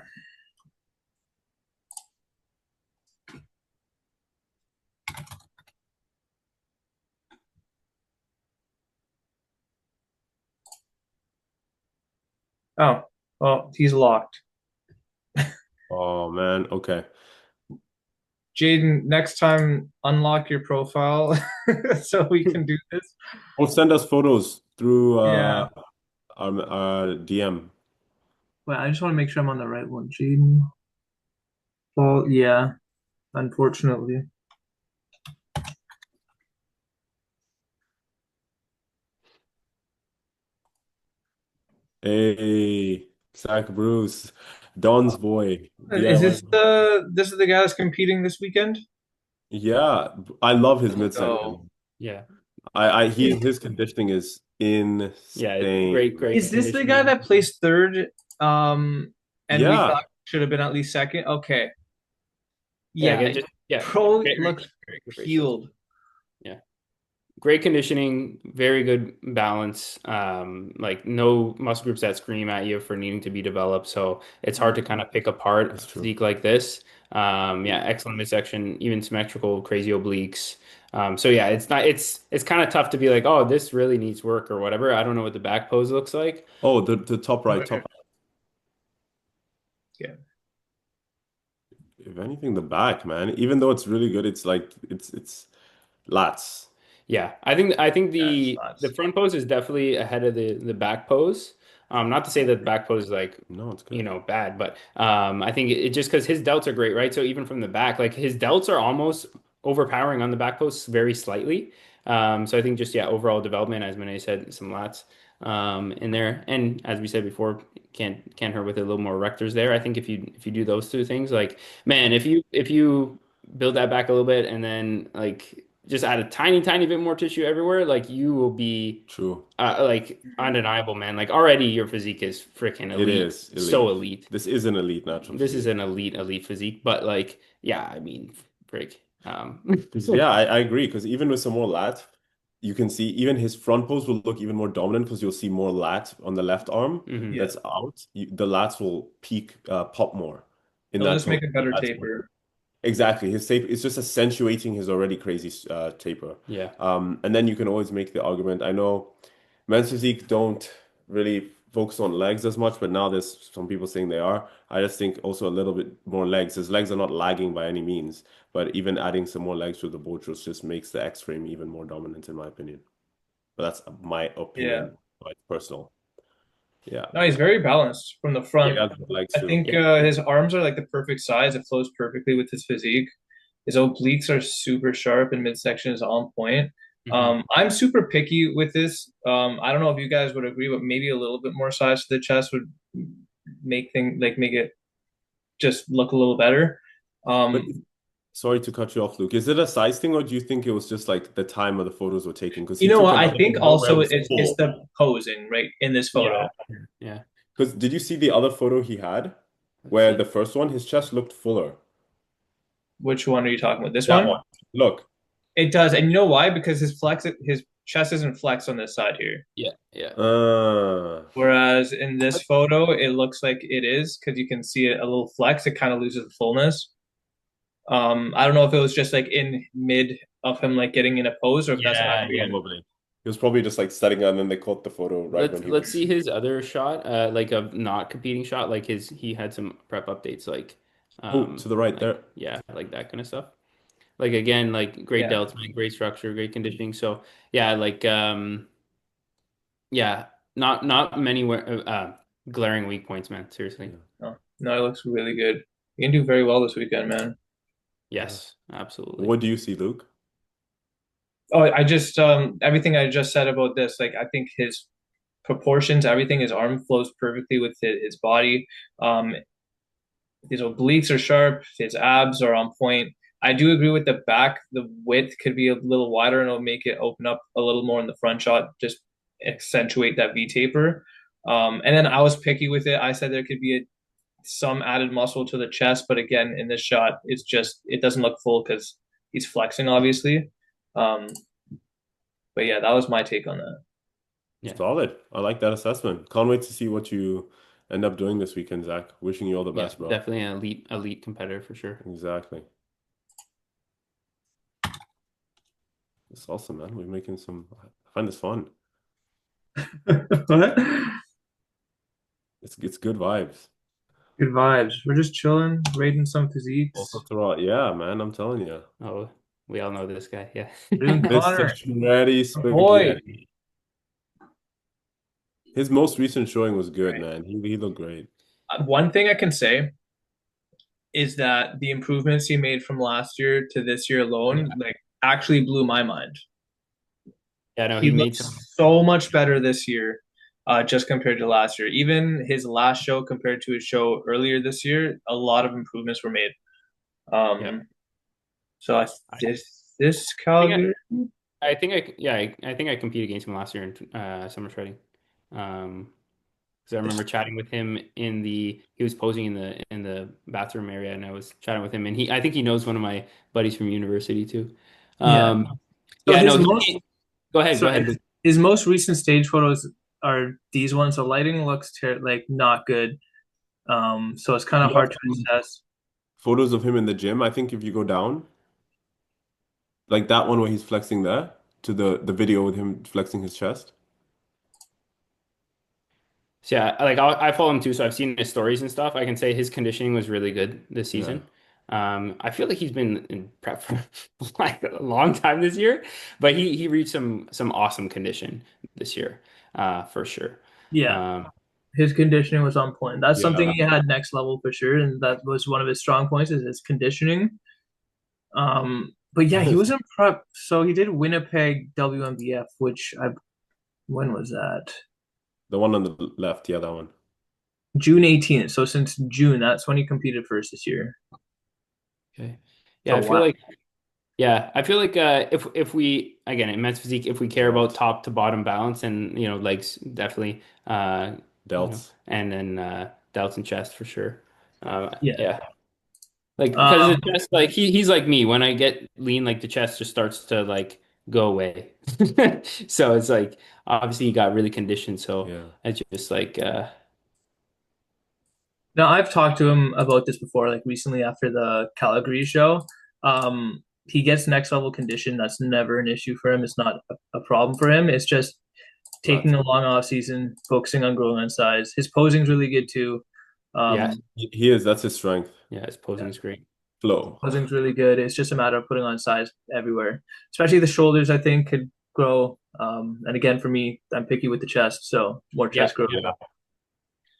Speaker 3: Oh, well, he's locked.
Speaker 1: Oh man. Okay.
Speaker 3: Jaden, next time unlock your profile so we can do this.
Speaker 1: Or send us photos through
Speaker 3: Yeah.
Speaker 1: our DM.
Speaker 3: Wait, I just want to make sure I'm on the right one. Jaden. Well, yeah, unfortunately.
Speaker 1: Hey, Zach Bruce, Don's boy.
Speaker 3: Is
Speaker 1: DIY.
Speaker 3: this is the guy that's competing this weekend?
Speaker 1: Yeah, I love his
Speaker 3: Oh.
Speaker 1: midsection.
Speaker 2: Yeah.
Speaker 1: His conditioning is
Speaker 2: Yeah.
Speaker 1: insane,
Speaker 2: Great
Speaker 3: Is this the guy
Speaker 2: conditioning.
Speaker 3: that placed third? And we
Speaker 1: Yeah.
Speaker 3: thought should have been at least second. Okay.
Speaker 2: Yeah.
Speaker 3: Yeah.
Speaker 2: Again, just, yeah.
Speaker 3: Pro
Speaker 2: Great,
Speaker 3: looks
Speaker 2: great ratios.
Speaker 3: peeled.
Speaker 2: Yeah. Great conditioning, very good balance. Like no muscle groups that scream at you for needing to be developed. So it's hard to kind of pick apart a
Speaker 1: That's true.
Speaker 2: physique like this. Yeah, excellent midsection, even symmetrical, crazy obliques. So yeah, it's kind of tough to be like, oh, this really needs work or whatever. I don't know what the back pose looks like.
Speaker 1: Oh, the top right, top.
Speaker 3: Yeah.
Speaker 1: If anything, the back, man. Even though it's really good, it's like it's lats.
Speaker 2: Yeah, I think
Speaker 3: Yeah, it's
Speaker 2: the
Speaker 3: nuts.
Speaker 2: front pose is definitely ahead of the back pose. Not to say that the back pose is like,
Speaker 1: No, it's
Speaker 2: you
Speaker 1: good.
Speaker 2: know, bad, but I think it just because his delts are great, right? So even from the back, like his delts are almost overpowering on the back post very slightly. So I think just yeah, overall development, as Mane said, some lats in there, and as we said before, can't hurt with a little more rectors there. I think if you do those two things, like man, if you build that back a little bit and then like just add a tiny bit more tissue everywhere, like you will be
Speaker 1: True.
Speaker 2: like undeniable, man. Like already your physique is freaking
Speaker 1: It
Speaker 2: elite,
Speaker 1: is
Speaker 2: so
Speaker 1: elite.
Speaker 2: elite.
Speaker 1: This is an elite natural
Speaker 2: This is
Speaker 1: physique.
Speaker 2: an elite physique, but like yeah, I mean, freak.
Speaker 1: 'Cause, yeah, I agree. Because even with some more lat, you can see even his front pose will look even more dominant because you'll see more lat on the left arm
Speaker 2: hmm
Speaker 3: Yeah.
Speaker 1: that's out. The lats will pop more in
Speaker 3: It'll
Speaker 1: that
Speaker 3: just make
Speaker 1: toe.
Speaker 3: a better taper.
Speaker 1: Exactly. His taper is just accentuating his already crazy taper.
Speaker 2: Yeah.
Speaker 1: And then you can always make the argument. I know men's physique don't really focus on legs as much, but now there's some people saying they are. I just think also a little bit more legs. His legs are not lagging by any means, but even adding some more legs to the Bochos just makes the X frame even more dominant, in my opinion. But that's my
Speaker 3: Yeah.
Speaker 1: opinion, like personal. Yeah.
Speaker 3: No, he's very balanced from the front.
Speaker 1: Yeah, legs
Speaker 3: I
Speaker 1: too.
Speaker 3: think
Speaker 2: Yeah.
Speaker 3: his arms are like the perfect size. It flows perfectly with his physique. His obliques are super sharp and midsection is on point.
Speaker 2: hmm
Speaker 3: I'm super picky with this. I don't know if you guys would agree, but maybe a little bit more size to the chest would make it just look a little better.
Speaker 1: But
Speaker 3: Um,
Speaker 1: sorry to cut you off, Luke. Is it a size thing, or do you think it was just like the time of the photos were taken? Because
Speaker 3: you
Speaker 1: he
Speaker 3: know
Speaker 1: took
Speaker 3: what? I
Speaker 1: another
Speaker 3: think
Speaker 1: photo where it
Speaker 3: also
Speaker 1: was
Speaker 3: it's
Speaker 1: full.
Speaker 3: the posing right in this photo.
Speaker 2: Yeah. Yeah.
Speaker 1: Because did you see the other photo he had,
Speaker 2: Let's
Speaker 1: where
Speaker 2: see.
Speaker 1: the first one, his chest looked fuller?
Speaker 3: Which one are you talking about? This
Speaker 1: That
Speaker 3: one?
Speaker 1: one. Look.
Speaker 3: It does, and you know why? Because his chest isn't flexed on this side here.
Speaker 2: Yeah. Yeah.
Speaker 3: Whereas in this photo, it looks like it is because you can see it a little flex. It kind of loses the fullness. I don't know if it was just like in mid of him like getting in a pose or if that's
Speaker 2: Yeah.
Speaker 3: actually
Speaker 2: Yeah.
Speaker 3: in.
Speaker 1: Probably. He was probably just like setting up and then they caught the photo right when he
Speaker 2: Let's
Speaker 1: was.
Speaker 2: see his other shot, like a not competing shot, like his he had some prep updates,
Speaker 1: Oh, to the right
Speaker 2: like
Speaker 1: there.
Speaker 2: yeah, like that kind of stuff. Like again, like great
Speaker 3: Yeah.
Speaker 2: delta, like, great structure, great conditioning. So yeah, like yeah, not many glaring weak points, man. Seriously.
Speaker 1: Yeah.
Speaker 3: No, no, it looks really good. You can do very well this weekend, man.
Speaker 1: Yeah.
Speaker 2: Yes, absolutely.
Speaker 1: What do you see, Luke?
Speaker 3: Oh, I just everything I just said about this, like I think his proportions, everything, his arm flows perfectly with his body. Um, his obliques are sharp, his abs are on point. I do agree with the back. The width could be a little wider and it'll make it open up a little more in the front shot, just accentuate that V taper. And then I was picky with it. I said there could be some added muscle to the chest, but again, in this shot, it doesn't look full because he's flexing, obviously. Um, but yeah, that was my take on that.
Speaker 2: Yeah.
Speaker 1: Solid. I like that assessment. Can't wait to see what you end up doing this weekend, Zach. Wishing you all the
Speaker 2: Yeah,
Speaker 1: best, bro.
Speaker 2: definitely an elite competitor for sure.
Speaker 1: Exactly. It's awesome, man. We're making some. I find this fun.
Speaker 3: What?
Speaker 1: It's good vibes.
Speaker 3: Good vibes. We're just chilling, rating some
Speaker 1: Also
Speaker 3: physiques.
Speaker 1: throw out, yeah, man. I'm telling you,
Speaker 2: Oh, we all know this guy. Yeah.
Speaker 3: We're doing
Speaker 1: Mr.
Speaker 3: Connor.
Speaker 1: Shreddy
Speaker 3: Boy.
Speaker 1: Spaghetti. His most recent showing was good,
Speaker 3: Right.
Speaker 1: man. He looked great.
Speaker 3: One thing I can say is that the improvements he made from last year to this year alone,
Speaker 2: Yeah.
Speaker 3: like actually blew my mind.
Speaker 2: Yeah, no,
Speaker 3: He
Speaker 2: he made some.
Speaker 3: looks so much better this year, just compared to last year. Even his last show compared to his show earlier this year, a lot of improvements were made.
Speaker 2: Yeah.
Speaker 3: Um, so
Speaker 2: I
Speaker 3: this
Speaker 2: think
Speaker 3: Calgary,
Speaker 2: I think I competed against him last year in summer shredding. Because I remember chatting with him he was posing in the bathroom area, and I was chatting with him, and I think he knows one of my buddies from university too.
Speaker 3: yeah.
Speaker 2: Um,
Speaker 3: So
Speaker 2: yeah, no, go ahead, Luke.
Speaker 3: his most recent stage photos are these ones. The lighting looks like not good. So it's kind
Speaker 1: Do
Speaker 3: of
Speaker 1: you have
Speaker 3: hard to
Speaker 1: some
Speaker 3: assess.
Speaker 1: photos of him in the gym? I think if you go down, like that one where he's flexing there, to the video with him flexing his chest.
Speaker 2: So yeah, I follow him too, so I've seen his stories and stuff. I can say his conditioning was really good this
Speaker 1: Yeah.
Speaker 2: season. I feel like he's been in prep for like a long time this year, but he reached some awesome condition this year, for sure.
Speaker 3: Yeah.
Speaker 2: Um,
Speaker 3: his conditioning was on point. That's something
Speaker 1: Yeah.
Speaker 3: he had next level for sure, and that was one of his strong points is his conditioning. But yeah, he was in prep. So he did Winnipeg WMBF, which I when was that?
Speaker 1: The one on the left, yeah, that one.
Speaker 3: June 18th. So since June, that's when he competed first this year.
Speaker 2: Okay. Yeah,
Speaker 3: So wow.
Speaker 2: I feel like if we again in men's physique, if we care about
Speaker 1: Delts.
Speaker 2: top to bottom balance and legs definitely
Speaker 1: Delts.
Speaker 2: and then delts and chest for sure.
Speaker 3: Yeah.
Speaker 2: Yeah. Like because the
Speaker 3: Um,
Speaker 2: chest like he's like me when I get lean like the chest just starts to like go away. So it's like obviously he got really conditioned so
Speaker 1: Yeah.
Speaker 2: it's just like
Speaker 3: Now I've talked to him about this before, like recently after the Calgary show. He gets next level condition. That's never an issue for him. It's not a problem for him. It's just taking
Speaker 1: Flat.
Speaker 3: a long off season, focusing on growing on size. His posing's really good too.
Speaker 2: yeah,
Speaker 1: He is, that's his strength.
Speaker 2: yeah, his posing is great.
Speaker 1: Flow.
Speaker 3: Posing's really good. It's just a matter of putting on size everywhere, especially the shoulders. I think could grow. And again, for me, I'm picky with the chest, so more
Speaker 2: Yeah.
Speaker 3: chest growth.
Speaker 1: Yeah.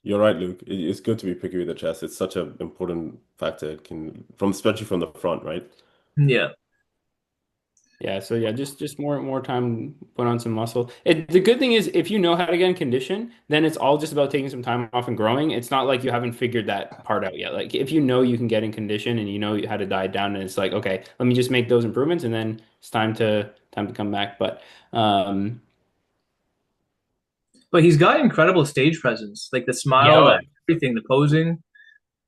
Speaker 1: You're right, Luke. It's good to be picky with the chest. It's such an important factor. It can from especially from the front, right?
Speaker 3: Yeah,
Speaker 2: Yeah, so yeah, just more time put on some muscle. The good thing is if you know how to get in condition, then it's all just about taking some time off and growing. It's not like you haven't figured that part out yet. Like if you know you can get in condition and you know how to diet down, and it's like, okay, let me just make those improvements and then it's time to come back.
Speaker 3: but he's got incredible stage presence, like the
Speaker 2: Yeah,
Speaker 3: smile, everything, the posing.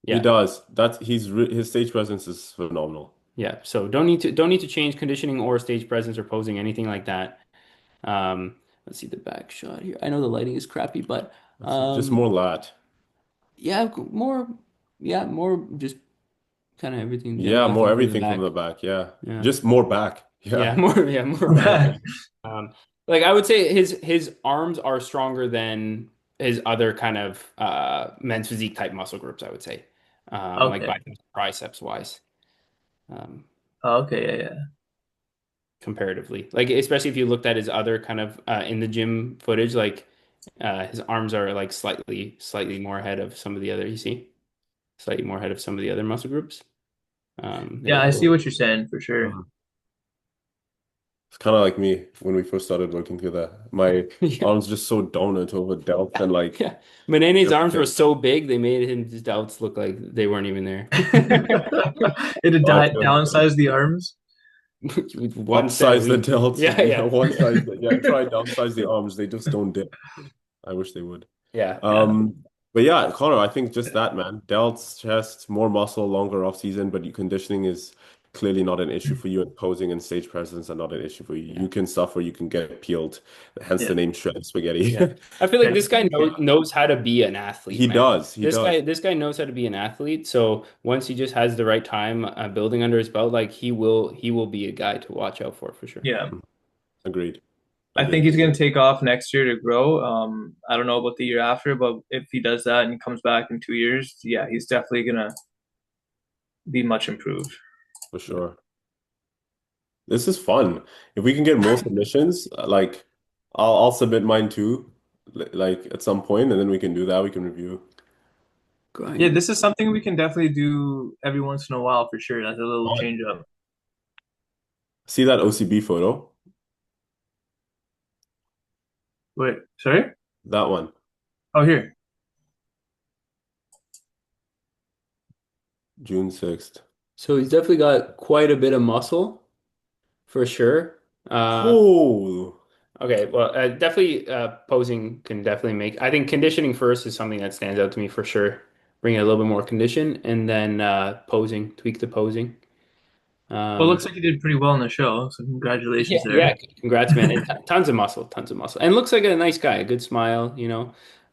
Speaker 1: He
Speaker 2: yeah,
Speaker 1: does. His stage presence is phenomenal.
Speaker 2: yeah. So don't need to change conditioning or stage presence or posing anything like that. Let's see the back shot here. I know the lighting is crappy, but
Speaker 1: It's just
Speaker 2: um.
Speaker 1: more lat.
Speaker 2: Yeah, more just kind of everything
Speaker 1: Yeah, more
Speaker 2: definitely from the
Speaker 1: everything from
Speaker 2: back.
Speaker 1: the back. Yeah.
Speaker 2: Yeah.
Speaker 1: Just more back.
Speaker 2: Yeah,
Speaker 1: Yeah.
Speaker 2: more back. Um, like I would say his arms are stronger than his other kind of men's physique type muscle groups, I would say. Like
Speaker 3: Okay.
Speaker 2: biceps wise. Um,
Speaker 3: Okay. Yeah. Yeah.
Speaker 2: comparatively. Like especially if you looked at his other kind of in the gym footage, like his arms are like slightly more ahead of some of the other, you see? Slightly more ahead of some of the other muscle groups. There
Speaker 3: Yeah.
Speaker 2: you
Speaker 3: I
Speaker 2: go.
Speaker 3: see what you're saying for sure.
Speaker 1: Uh, It's kind of like me when we first started working through that. My
Speaker 2: Yeah.
Speaker 1: arms just so dominant over delts and like
Speaker 2: Yeah. Manene's arms were
Speaker 1: everything.
Speaker 2: so big, they made his delts look like they weren't even there.
Speaker 3: It had
Speaker 1: Oh, good.
Speaker 3: downsized the arms.
Speaker 2: With one set of
Speaker 1: Upsize the
Speaker 2: lean.
Speaker 1: delts.
Speaker 2: Yeah,
Speaker 1: Yeah,
Speaker 2: yeah.
Speaker 1: yeah, try downsize the arms. They just don't dip. I wish they would.
Speaker 2: Yeah, yeah.
Speaker 1: But yeah, Connor, I think just that, man. Delts, chest, more muscle, longer off season, but your conditioning is clearly not an issue for you, and posing and stage presence are not an issue for you.
Speaker 2: Yeah.
Speaker 1: You can suffer, you can get peeled, hence
Speaker 3: Yeah.
Speaker 1: the name shred spaghetti.
Speaker 2: Yeah. I feel like
Speaker 3: Yeah.
Speaker 2: this guy knows how to be an athlete,
Speaker 1: He
Speaker 2: man.
Speaker 1: does, he
Speaker 2: This
Speaker 1: does,
Speaker 2: guy this guy knows how to be an athlete. So once he just has the right time building under his belt, like he will be a guy to watch out for sure.
Speaker 3: Yeah.
Speaker 1: Agreed,
Speaker 3: I think
Speaker 1: agreed.
Speaker 3: he's going to take off next year to grow. I don't know about the year after, but if he does that and comes back in 2 years, yeah, he's definitely going to be much improved.
Speaker 1: For sure. This is fun. If we can get more submissions, like I'll submit mine too, like at some point, and then we can do that. We can review.
Speaker 3: Yeah,
Speaker 2: Grind.
Speaker 3: this is something we can definitely do every once in a while for sure. That's a little
Speaker 1: Oh,
Speaker 3: change up.
Speaker 1: see that OCB photo?
Speaker 3: Wait, sorry?
Speaker 1: That one,
Speaker 3: Oh, here.
Speaker 1: June 6th.
Speaker 2: So he's definitely got quite a bit of muscle for sure.
Speaker 1: Oh,
Speaker 2: Okay, well, definitely posing can definitely make. I think conditioning first is something that stands out to me for sure. Bring in a little bit more condition, and then posing, tweak the posing.
Speaker 3: Well, it
Speaker 2: Um,
Speaker 3: looks like you did pretty well in the show, so
Speaker 2: yeah,
Speaker 3: congratulations there.
Speaker 2: yeah. Congrats, man. And tons of muscle, and looks like a nice guy, a good smile.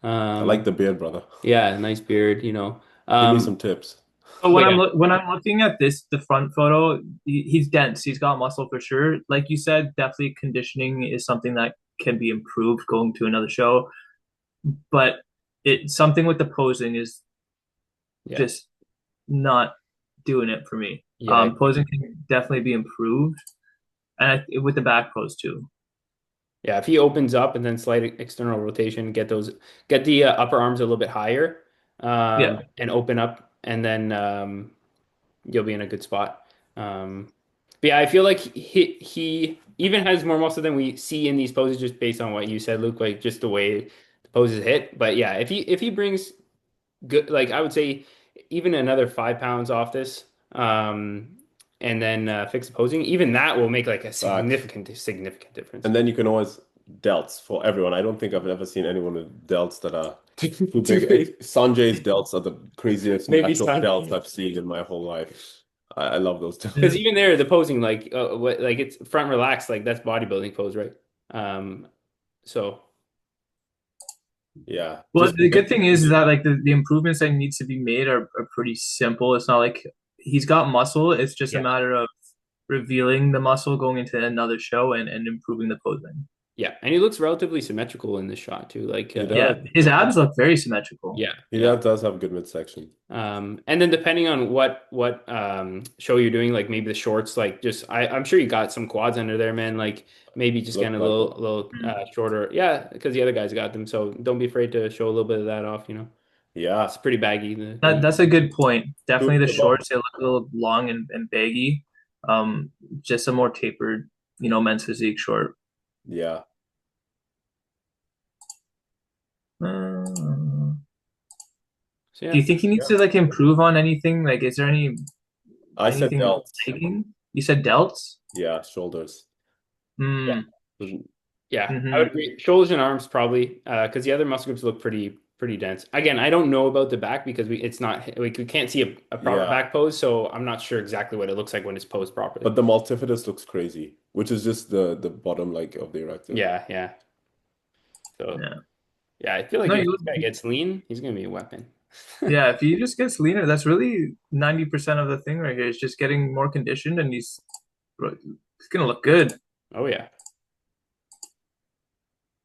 Speaker 1: I like
Speaker 2: Um,
Speaker 1: the beard, brother.
Speaker 2: yeah, nice beard.
Speaker 1: Give me some tips.
Speaker 3: But
Speaker 2: But yeah,
Speaker 3: when I'm looking at the front photo, he's dense. He's got muscle for sure. Like you said, definitely conditioning is something that can be improved going to another show. But something with the posing is
Speaker 2: yeah,
Speaker 3: just not doing it for me.
Speaker 2: yeah.
Speaker 3: Posing can definitely be improved, and with the back pose too.
Speaker 2: Yeah, if he opens up and then slight external rotation, get the upper arms a little bit higher,
Speaker 3: Yeah.
Speaker 2: and open up, and then you'll be in a good spot. But yeah, I feel like he even has more muscle than we see in these poses, just based on what you said, Luke, like just the way the poses hit. But yeah, if he brings good, like I would say, even another 5 pounds off this, and then fix the posing, even that will make like a
Speaker 1: Facts.
Speaker 2: significant difference.
Speaker 1: And then you can always delts for everyone. I don't think I've ever seen anyone with delts that are too
Speaker 2: Too
Speaker 1: big.
Speaker 2: big.
Speaker 1: Sanjay's delts are the craziest
Speaker 2: Maybe
Speaker 1: natural
Speaker 2: Sun.
Speaker 1: delts I've seen in my whole life. I love those
Speaker 2: Because
Speaker 1: delts.
Speaker 2: even there, the posing, like what, like it's front relaxed, like that's bodybuilding pose, right? Um, so
Speaker 1: Yeah,
Speaker 3: Well,
Speaker 1: just
Speaker 3: the good thing is that like the improvements that needs to be made are pretty simple. It's not like he's got muscle. It's just a
Speaker 2: yeah,
Speaker 3: matter of revealing the muscle going into another show and improving the posing.
Speaker 2: yeah, and he looks relatively symmetrical in this shot too. Like,
Speaker 1: he
Speaker 3: Yeah,
Speaker 1: does.
Speaker 3: his abs look very symmetrical.
Speaker 2: yeah,
Speaker 1: He
Speaker 2: yeah.
Speaker 1: does have a good midsection.
Speaker 2: And then depending on what show you're doing, like maybe the shorts, like just I'm sure you got some quads under there, man. Like maybe just getting
Speaker 1: Look like it.
Speaker 2: a little
Speaker 3: Mm.
Speaker 2: shorter, yeah, because the other guys got them. So don't be afraid to show a little bit of that off. It's
Speaker 1: Yeah.
Speaker 2: pretty baggy.
Speaker 3: That's a good point. Definitely the
Speaker 1: The bump.
Speaker 3: shorts, they look a little long and baggy. Just a more tapered, men's physique short.
Speaker 1: Yeah.
Speaker 3: Uh,
Speaker 2: So
Speaker 3: do
Speaker 2: yeah.
Speaker 3: you think he needs
Speaker 1: Yeah.
Speaker 3: to like improve on anything? Like, is there
Speaker 1: I said
Speaker 3: anything
Speaker 1: delts.
Speaker 3: taking? You said delts?
Speaker 1: Yeah, shoulders.
Speaker 3: Hmm.
Speaker 2: Yeah, I would
Speaker 3: Mm-hmm.
Speaker 2: agree. Shoulders and arms probably, because the other muscle groups look pretty dense. Again, I don't know about the back because it's not we can't see a proper
Speaker 1: Yeah.
Speaker 2: back pose, so I'm not sure exactly what it looks like when it's posed properly.
Speaker 1: But the multifidus looks crazy, which is just the bottom like of the erector.
Speaker 2: Yeah, yeah. So
Speaker 3: Yeah.
Speaker 2: yeah, I feel like
Speaker 3: No,
Speaker 2: if
Speaker 3: you
Speaker 2: this guy gets lean, he's gonna be a weapon.
Speaker 3: yeah, if he just gets leaner, that's really 90% of the thing right here is just getting more conditioned and he's gonna look good.
Speaker 2: Oh yeah,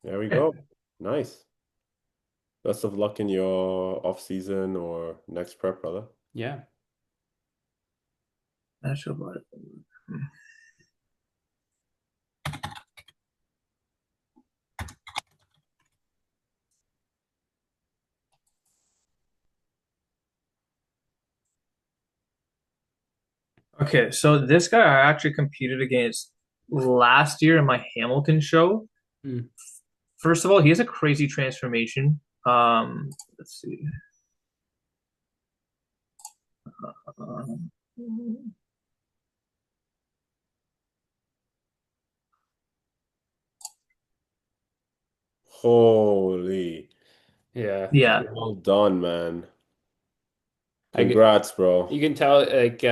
Speaker 1: There we
Speaker 3: Yeah.
Speaker 1: go. Nice. Best of luck in your off season or next prep, brother.
Speaker 2: yeah.
Speaker 3: Natural body. Okay, so this guy I actually competed against last year in my Hamilton show.
Speaker 2: Hmm.
Speaker 3: First of all, he has a crazy transformation. Let's see. Um,
Speaker 1: Holy.
Speaker 2: Yeah.
Speaker 3: yeah,
Speaker 1: Well done, man.
Speaker 2: I get.
Speaker 1: Congrats, bro.
Speaker 2: You can tell like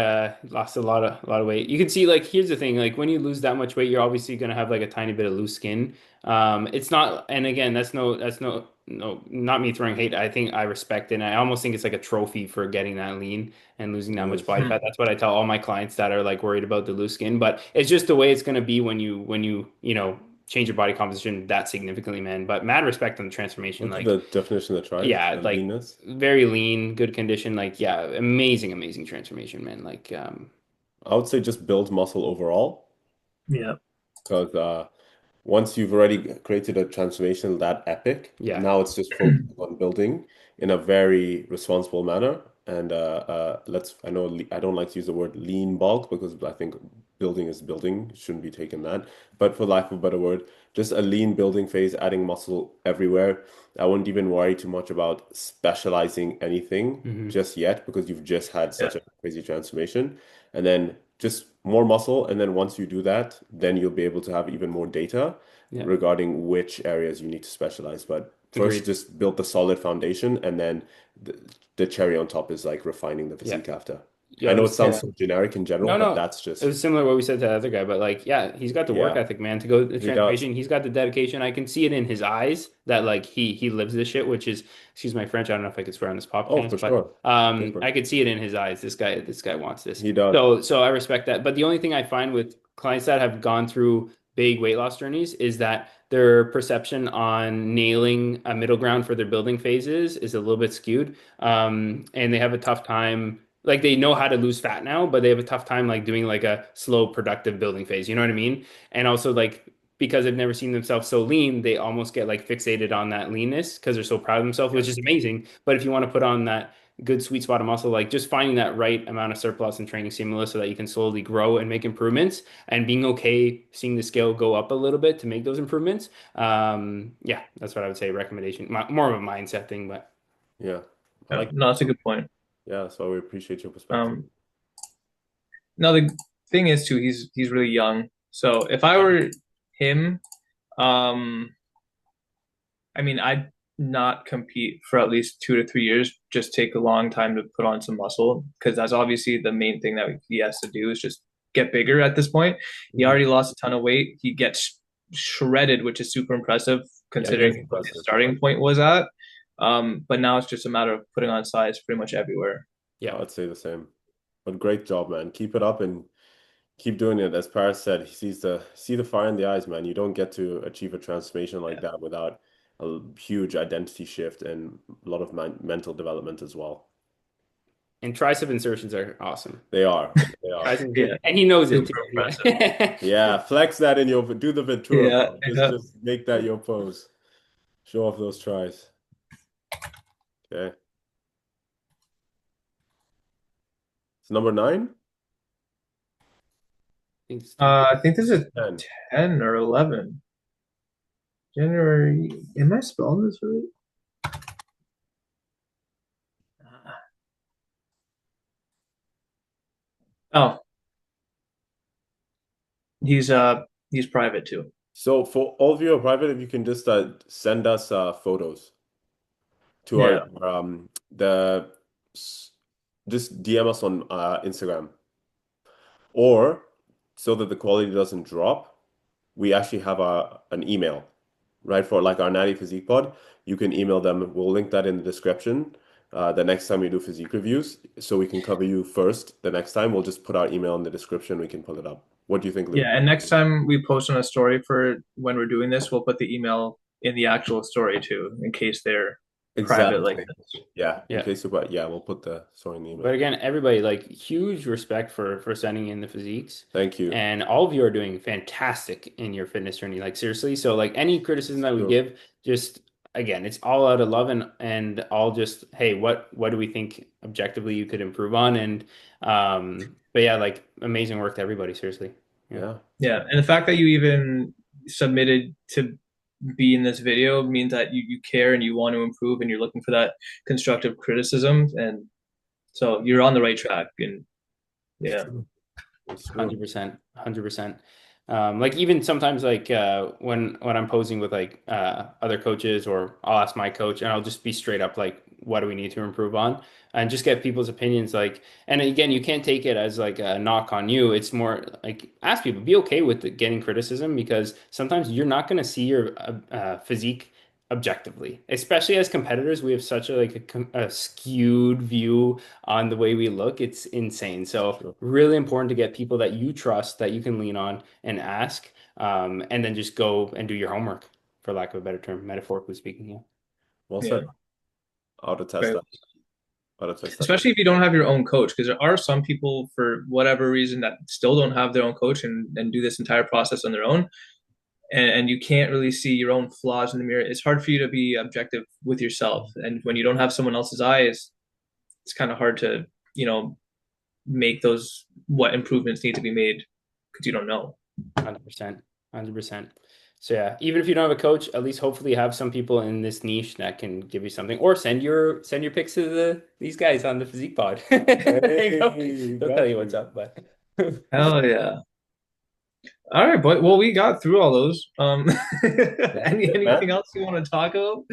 Speaker 2: lost a lot of weight. You can see like here's the thing, like when you lose that much weight, you're obviously gonna have like a tiny bit of loose skin. It's not, and again, that's no, not me throwing hate. I think I respect it. And I almost think it's like a trophy for getting that lean and losing
Speaker 1: It
Speaker 2: that much
Speaker 1: is.
Speaker 2: body fat.
Speaker 3: hmm,
Speaker 2: That's what I tell all my clients that are like worried about the loose skin. But it's just the way it's gonna be when change your body composition that significantly, man. But mad respect on the transformation,
Speaker 1: Look at
Speaker 2: like.
Speaker 1: the definition of the trike,
Speaker 2: Yeah,
Speaker 1: the
Speaker 2: like
Speaker 1: leanness.
Speaker 2: very lean, good condition. Like, yeah, amazing transformation, man. Like,
Speaker 1: I would say just build muscle overall,
Speaker 3: yeah,
Speaker 1: because once you've already created a transformation that epic,
Speaker 2: yeah,
Speaker 1: now it's just focusing on building in a very responsible manner. And I know I don't like to use the word lean bulk because I think building is building, shouldn't be taken that. But for lack of a better word, just a lean building phase, adding muscle everywhere. I wouldn't even worry too much about specializing anything
Speaker 2: hmm
Speaker 1: just yet because you've just had
Speaker 3: yeah,
Speaker 1: such a crazy transformation. And then just more muscle. And then once you do that, then you'll be able to have even more data
Speaker 2: yeah,
Speaker 1: regarding which areas you need to specialize. But first,
Speaker 2: agreed.
Speaker 1: just build the solid foundation, and then the cherry on top is like refining the
Speaker 2: Yeah,
Speaker 1: physique after. I
Speaker 2: yo,
Speaker 1: know it
Speaker 2: just
Speaker 1: sounds so generic in general,
Speaker 2: no,
Speaker 1: but
Speaker 2: no.
Speaker 1: that's
Speaker 2: It
Speaker 1: just,
Speaker 2: was similar to what we said to the other guy, but like, yeah, he's got the work
Speaker 1: yeah,
Speaker 2: ethic, man, to go the
Speaker 1: he does.
Speaker 2: transformation. He's got the dedication. I can see it in his eyes that like he lives this shit, which is, excuse my French, I don't know if I could swear on this
Speaker 1: Oh,
Speaker 2: podcast,
Speaker 1: for
Speaker 2: but
Speaker 1: sure. Go for
Speaker 2: I
Speaker 1: it.
Speaker 2: could see it in his eyes. This guy wants this.
Speaker 1: He does.
Speaker 2: So I respect that. But the only thing I find with clients that have gone through big weight loss journeys is that their perception on nailing a middle ground for their building phases is a little bit skewed. And they have a tough time, like they know how to lose fat now, but they have a tough time like doing like a slow productive building phase. You know what I mean? And also like because they've never seen themselves so lean, they almost get like fixated on that leanness because they're so proud of themselves, which is amazing. But if you want to put on that good sweet spot of muscle, like just finding that right amount of surplus and training stimulus so that you can slowly grow and make improvements and being okay seeing the scale go up a little bit to make those improvements. Yeah, that's what I would say. Recommendation, more of a mindset thing, but
Speaker 1: Yeah, I
Speaker 3: Yeah,
Speaker 1: like
Speaker 3: no, that's a good point.
Speaker 1: yeah, so we appreciate your perspective.
Speaker 3: Um, now the thing is too, he's really young. So if I were him, um, I mean, I'd not compete for at least 2 to 3 years. Just take a long time to put on some muscle because that's obviously the main thing that he has to do is just get bigger at this point. He
Speaker 2: Mhm.
Speaker 3: already lost a ton of weight. He gets shredded, which is super impressive
Speaker 1: Yeah, it is
Speaker 3: considering what his
Speaker 1: impressive.
Speaker 3: starting point was at. But now it's just a matter of putting on size pretty much everywhere.
Speaker 2: Yeah.
Speaker 1: I'd say the same. But great job, man. Keep it up and keep doing it. As Paris said, he see the fire in the eyes, man. You don't get to achieve a transformation like
Speaker 3: Yeah.
Speaker 1: that without a huge identity shift and a lot of mental development as well.
Speaker 2: And tricep insertions are awesome.
Speaker 1: They are. They are.
Speaker 2: Tricep
Speaker 3: Yeah,
Speaker 2: and he knows it too.
Speaker 3: super impressive.
Speaker 2: Yeah.
Speaker 1: Yeah, flex that in your do the Ventura,
Speaker 3: Yeah,
Speaker 1: bro.
Speaker 3: yeah.
Speaker 1: Just make that your pose. Show off those tries. Okay. It's number 9?
Speaker 2: It's 10.
Speaker 3: I think this is
Speaker 1: 10.
Speaker 3: 10 or 11. January. Am I spelling this right? Oh, he's private too.
Speaker 1: So for all of you who are private, if you can just send us photos to
Speaker 3: Yeah.
Speaker 1: our the s- just DM us on Instagram, or so that the quality doesn't drop, we actually have an email, right? For like our Natty Physique Pod, you can email them. We'll link that in the description. The next time we do physique reviews, so we can cover you first. The next time, we'll just put our email in the description. We can pull it up. What do you think, Luke?
Speaker 3: Yeah, and next time we post on a story for when we're doing this, we'll put the email in the actual story too, in case they're private like
Speaker 1: Exactly.
Speaker 3: this.
Speaker 1: Yeah. In
Speaker 2: Yeah.
Speaker 1: case of what, yeah, we'll put the story in the
Speaker 2: But
Speaker 1: email.
Speaker 2: again, everybody, like huge respect for sending in the physiques.
Speaker 1: Thank you.
Speaker 2: And all of you are doing fantastic in your fitness journey. Like seriously. So like any criticism that we
Speaker 1: Sure.
Speaker 2: give, just again, it's all out of love and all just, hey, what do we think objectively you could improve on? And but yeah, like amazing work to everybody, seriously. Yeah.
Speaker 1: Yeah.
Speaker 3: Yeah, and the fact that you even submitted to be in this video means that you care and you want to improve and you're looking for that constructive criticism, and so you're on the right track. And
Speaker 1: It's
Speaker 3: yeah,
Speaker 1: true. It's true.
Speaker 2: 100%, 100%. Like even sometimes like when I'm posing with like other coaches or I'll ask my coach and I'll just be straight up like what do we need to improve on and just get people's opinions like and again you can't take it as like a knock on you. It's more like ask people be okay with getting criticism because sometimes you're not going to see your physique objectively, especially as competitors. We have such a a skewed view on the way we look. It's insane. So
Speaker 1: Sure.
Speaker 2: really important to get people that you trust that you can lean on and ask, and then just go and do your homework, for lack of a better term, metaphorically speaking. Yeah.
Speaker 1: Well
Speaker 3: yeah,
Speaker 1: said. I'll attest
Speaker 3: right.
Speaker 1: that. I'll attest that.
Speaker 3: Especially if you don't have your own coach, because there are some people for whatever reason that still don't have their own coach and do this entire process on their own. And you can't really see your own flaws in the mirror. It's hard for you to be objective with yourself. And when you don't have someone else's eyes, it's kind of hard to, you know, make those what improvements need to be made because you don't know.
Speaker 2: 100%. 100%. So yeah, even if you don't have a coach, at least hopefully you have some people in this niche that can give you something, or send your pics to these guys on the Physique Pod. There you go.
Speaker 1: Hey,
Speaker 2: They'll tell
Speaker 1: got
Speaker 2: you what's
Speaker 1: you.
Speaker 2: up, but
Speaker 3: Hell yeah. All right, but well, we got through all those. Anything
Speaker 1: Man.
Speaker 3: else you want to talk about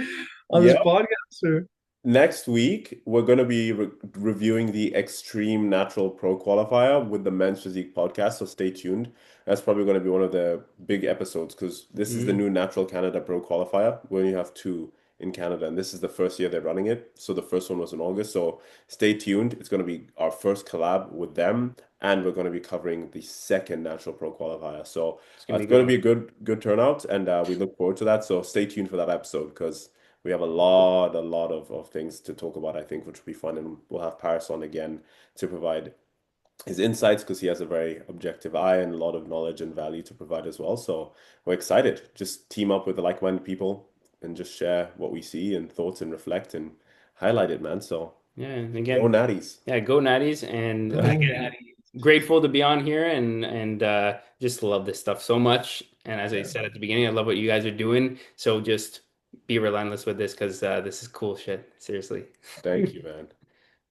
Speaker 3: on this
Speaker 1: Yeah.
Speaker 3: podcast? Or
Speaker 1: Next week, we're going to be reviewing the Extreme Natural Pro Qualifier with the Men's Physique podcast, so stay tuned. That's probably going to be one of the big episodes because this is the
Speaker 2: Mhm.
Speaker 1: new Natural Canada Pro Qualifier. We only have two in Canada, and this is the first year they're running it. So the first one was in August. So stay tuned. It's going to be our first collab with them, and we're going to be covering the second Natural Pro Qualifier. So
Speaker 2: It's gonna be
Speaker 1: it's
Speaker 2: a good
Speaker 1: going to
Speaker 2: one.
Speaker 1: be a good turnout, and we look forward to that. So stay tuned for that episode because we have a lot of things to talk about, I think, which will be fun. And we'll have Paris on again to provide his insights because he has a very objective eye and a lot of knowledge and value to provide as well. So we're excited. Just team up with the like-minded people and just share what we see and thoughts and reflect and highlight it, man. So
Speaker 2: Yeah, and
Speaker 1: go
Speaker 2: again,
Speaker 1: Natties.
Speaker 2: yeah, go Natties, and
Speaker 3: Go
Speaker 2: again,
Speaker 3: Natty.
Speaker 2: grateful to be on here and just love this stuff so much. And as I
Speaker 1: Yeah.
Speaker 2: said at the beginning, I love what you guys are doing. So just be relentless with this because this is cool shit. Seriously.
Speaker 1: Thank you, man.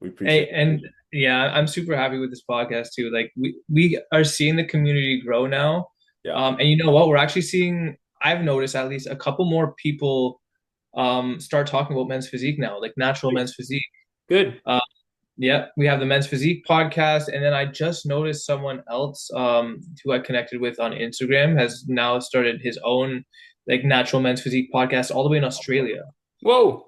Speaker 1: We
Speaker 3: Hey,
Speaker 1: appreciate
Speaker 3: and
Speaker 1: it.
Speaker 3: yeah, I'm super happy with this podcast too. Like we are seeing the community grow now.
Speaker 1: Yeah.
Speaker 3: And you know what? We're actually seeing, I've noticed at least a couple more people start talking about men's physique now, like natural men's physique.
Speaker 2: Good.
Speaker 3: Uh, yeah, we have the Men's Physique podcast, and then I just noticed someone else who I connected with on Instagram has now started his own like natural men's physique podcast all the way in Australia.
Speaker 2: Whoa.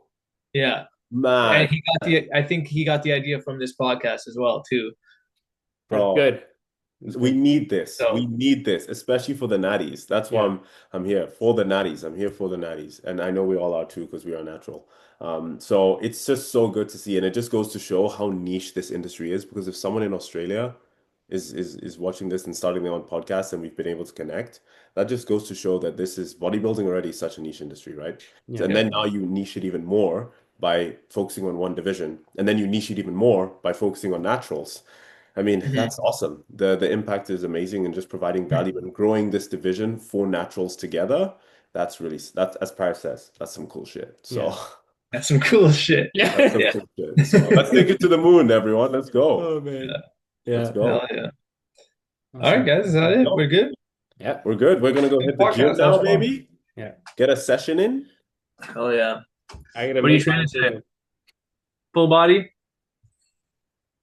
Speaker 3: Yeah. And
Speaker 1: Man,
Speaker 3: he got the I think he got the idea from this podcast as well too.
Speaker 2: That's
Speaker 1: bro.
Speaker 2: good. That's
Speaker 1: We
Speaker 2: good.
Speaker 1: need this. We
Speaker 3: So
Speaker 1: need this, especially for the natties. That's why
Speaker 2: Yeah.
Speaker 1: I'm here for the natties. I'm here for the natties, and I know we all are too because we are natural. So it's just so good to see, and it just goes to show how niche this industry is. Because if someone in Australia is watching this and starting their own podcast, and we've been able to connect, that just goes to show that this is bodybuilding already is such a niche industry, right?
Speaker 2: Yeah.
Speaker 1: And then now you niche it even more by focusing on one division, and then you niche it even more by focusing on naturals. I mean,
Speaker 3: mhm.
Speaker 1: that's awesome. The impact is amazing and just providing value and growing this division for naturals together. That's as Parris says, that's some cool shit. So
Speaker 2: Yeah.
Speaker 3: That's some cool shit.
Speaker 1: that's some
Speaker 2: Yeah.
Speaker 1: cool shit. So let's take it to the moon, everyone. Let's go.
Speaker 2: Oh man.
Speaker 1: Let's
Speaker 2: Yeah.
Speaker 1: go.
Speaker 3: Hell yeah. All right,
Speaker 2: Awesome.
Speaker 3: guys, is that it? We're
Speaker 1: Go.
Speaker 3: good?
Speaker 2: Yeah.
Speaker 1: We're good. We're gonna go
Speaker 3: Good
Speaker 1: hit the gym
Speaker 3: podcast. That was
Speaker 1: now,
Speaker 3: fun.
Speaker 1: baby.
Speaker 2: Yeah.
Speaker 1: Get a session in.
Speaker 3: Hell yeah.
Speaker 2: I gotta
Speaker 3: What are you
Speaker 2: make
Speaker 3: training
Speaker 2: mine
Speaker 3: today?
Speaker 2: too.
Speaker 3: Full body?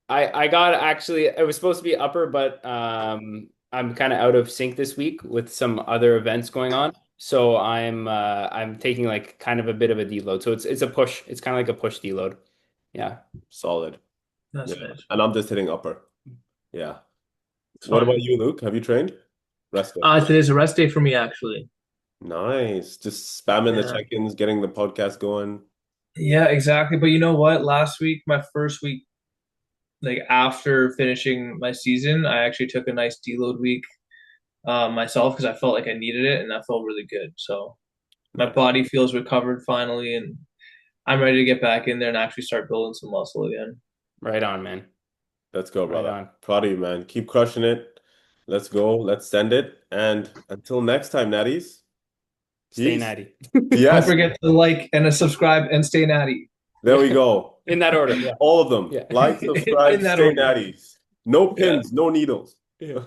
Speaker 2: I got actually it was supposed to be upper, but I'm kind of out of sync this week with some other events going on. So I'm taking like kind of a bit of a deload. So it's a push. It's kind of like a push deload. Yeah.
Speaker 1: Solid.
Speaker 3: That's
Speaker 1: Yeah.
Speaker 3: nice.
Speaker 1: And I'm just hitting upper. Yeah.
Speaker 3: It's
Speaker 1: What about
Speaker 3: fun.
Speaker 1: you, Luke? Have you trained? Rest day.
Speaker 3: Today's a rest day for me, actually.
Speaker 1: Nice. Just spamming the
Speaker 3: Yeah.
Speaker 1: check-ins, getting the podcast going.
Speaker 3: Yeah, exactly. But you know what? Last week, my first week, like after finishing my season, I actually took a nice deload week myself because I felt like I needed it and that felt really good. So my
Speaker 1: Nice.
Speaker 3: body feels recovered finally and I'm ready to get back in there and actually start building some muscle again.
Speaker 2: Right on, man.
Speaker 1: Let's go,
Speaker 2: Right
Speaker 1: brother.
Speaker 2: on.
Speaker 1: Proud of you, man. Keep crushing it. Let's go. Let's send it. And until next time, Natties.
Speaker 2: Stay
Speaker 1: Peace.
Speaker 2: natty.
Speaker 3: Don't
Speaker 1: Yes.
Speaker 3: forget to like and to subscribe and stay natty.
Speaker 1: There we go.
Speaker 2: In that order. Yeah.
Speaker 1: All of them.
Speaker 2: Yeah.
Speaker 1: Like, subscribe,
Speaker 3: In that
Speaker 1: stay
Speaker 3: order.
Speaker 1: natties. No
Speaker 3: Yeah.
Speaker 1: pins, no needles.
Speaker 2: Yeah.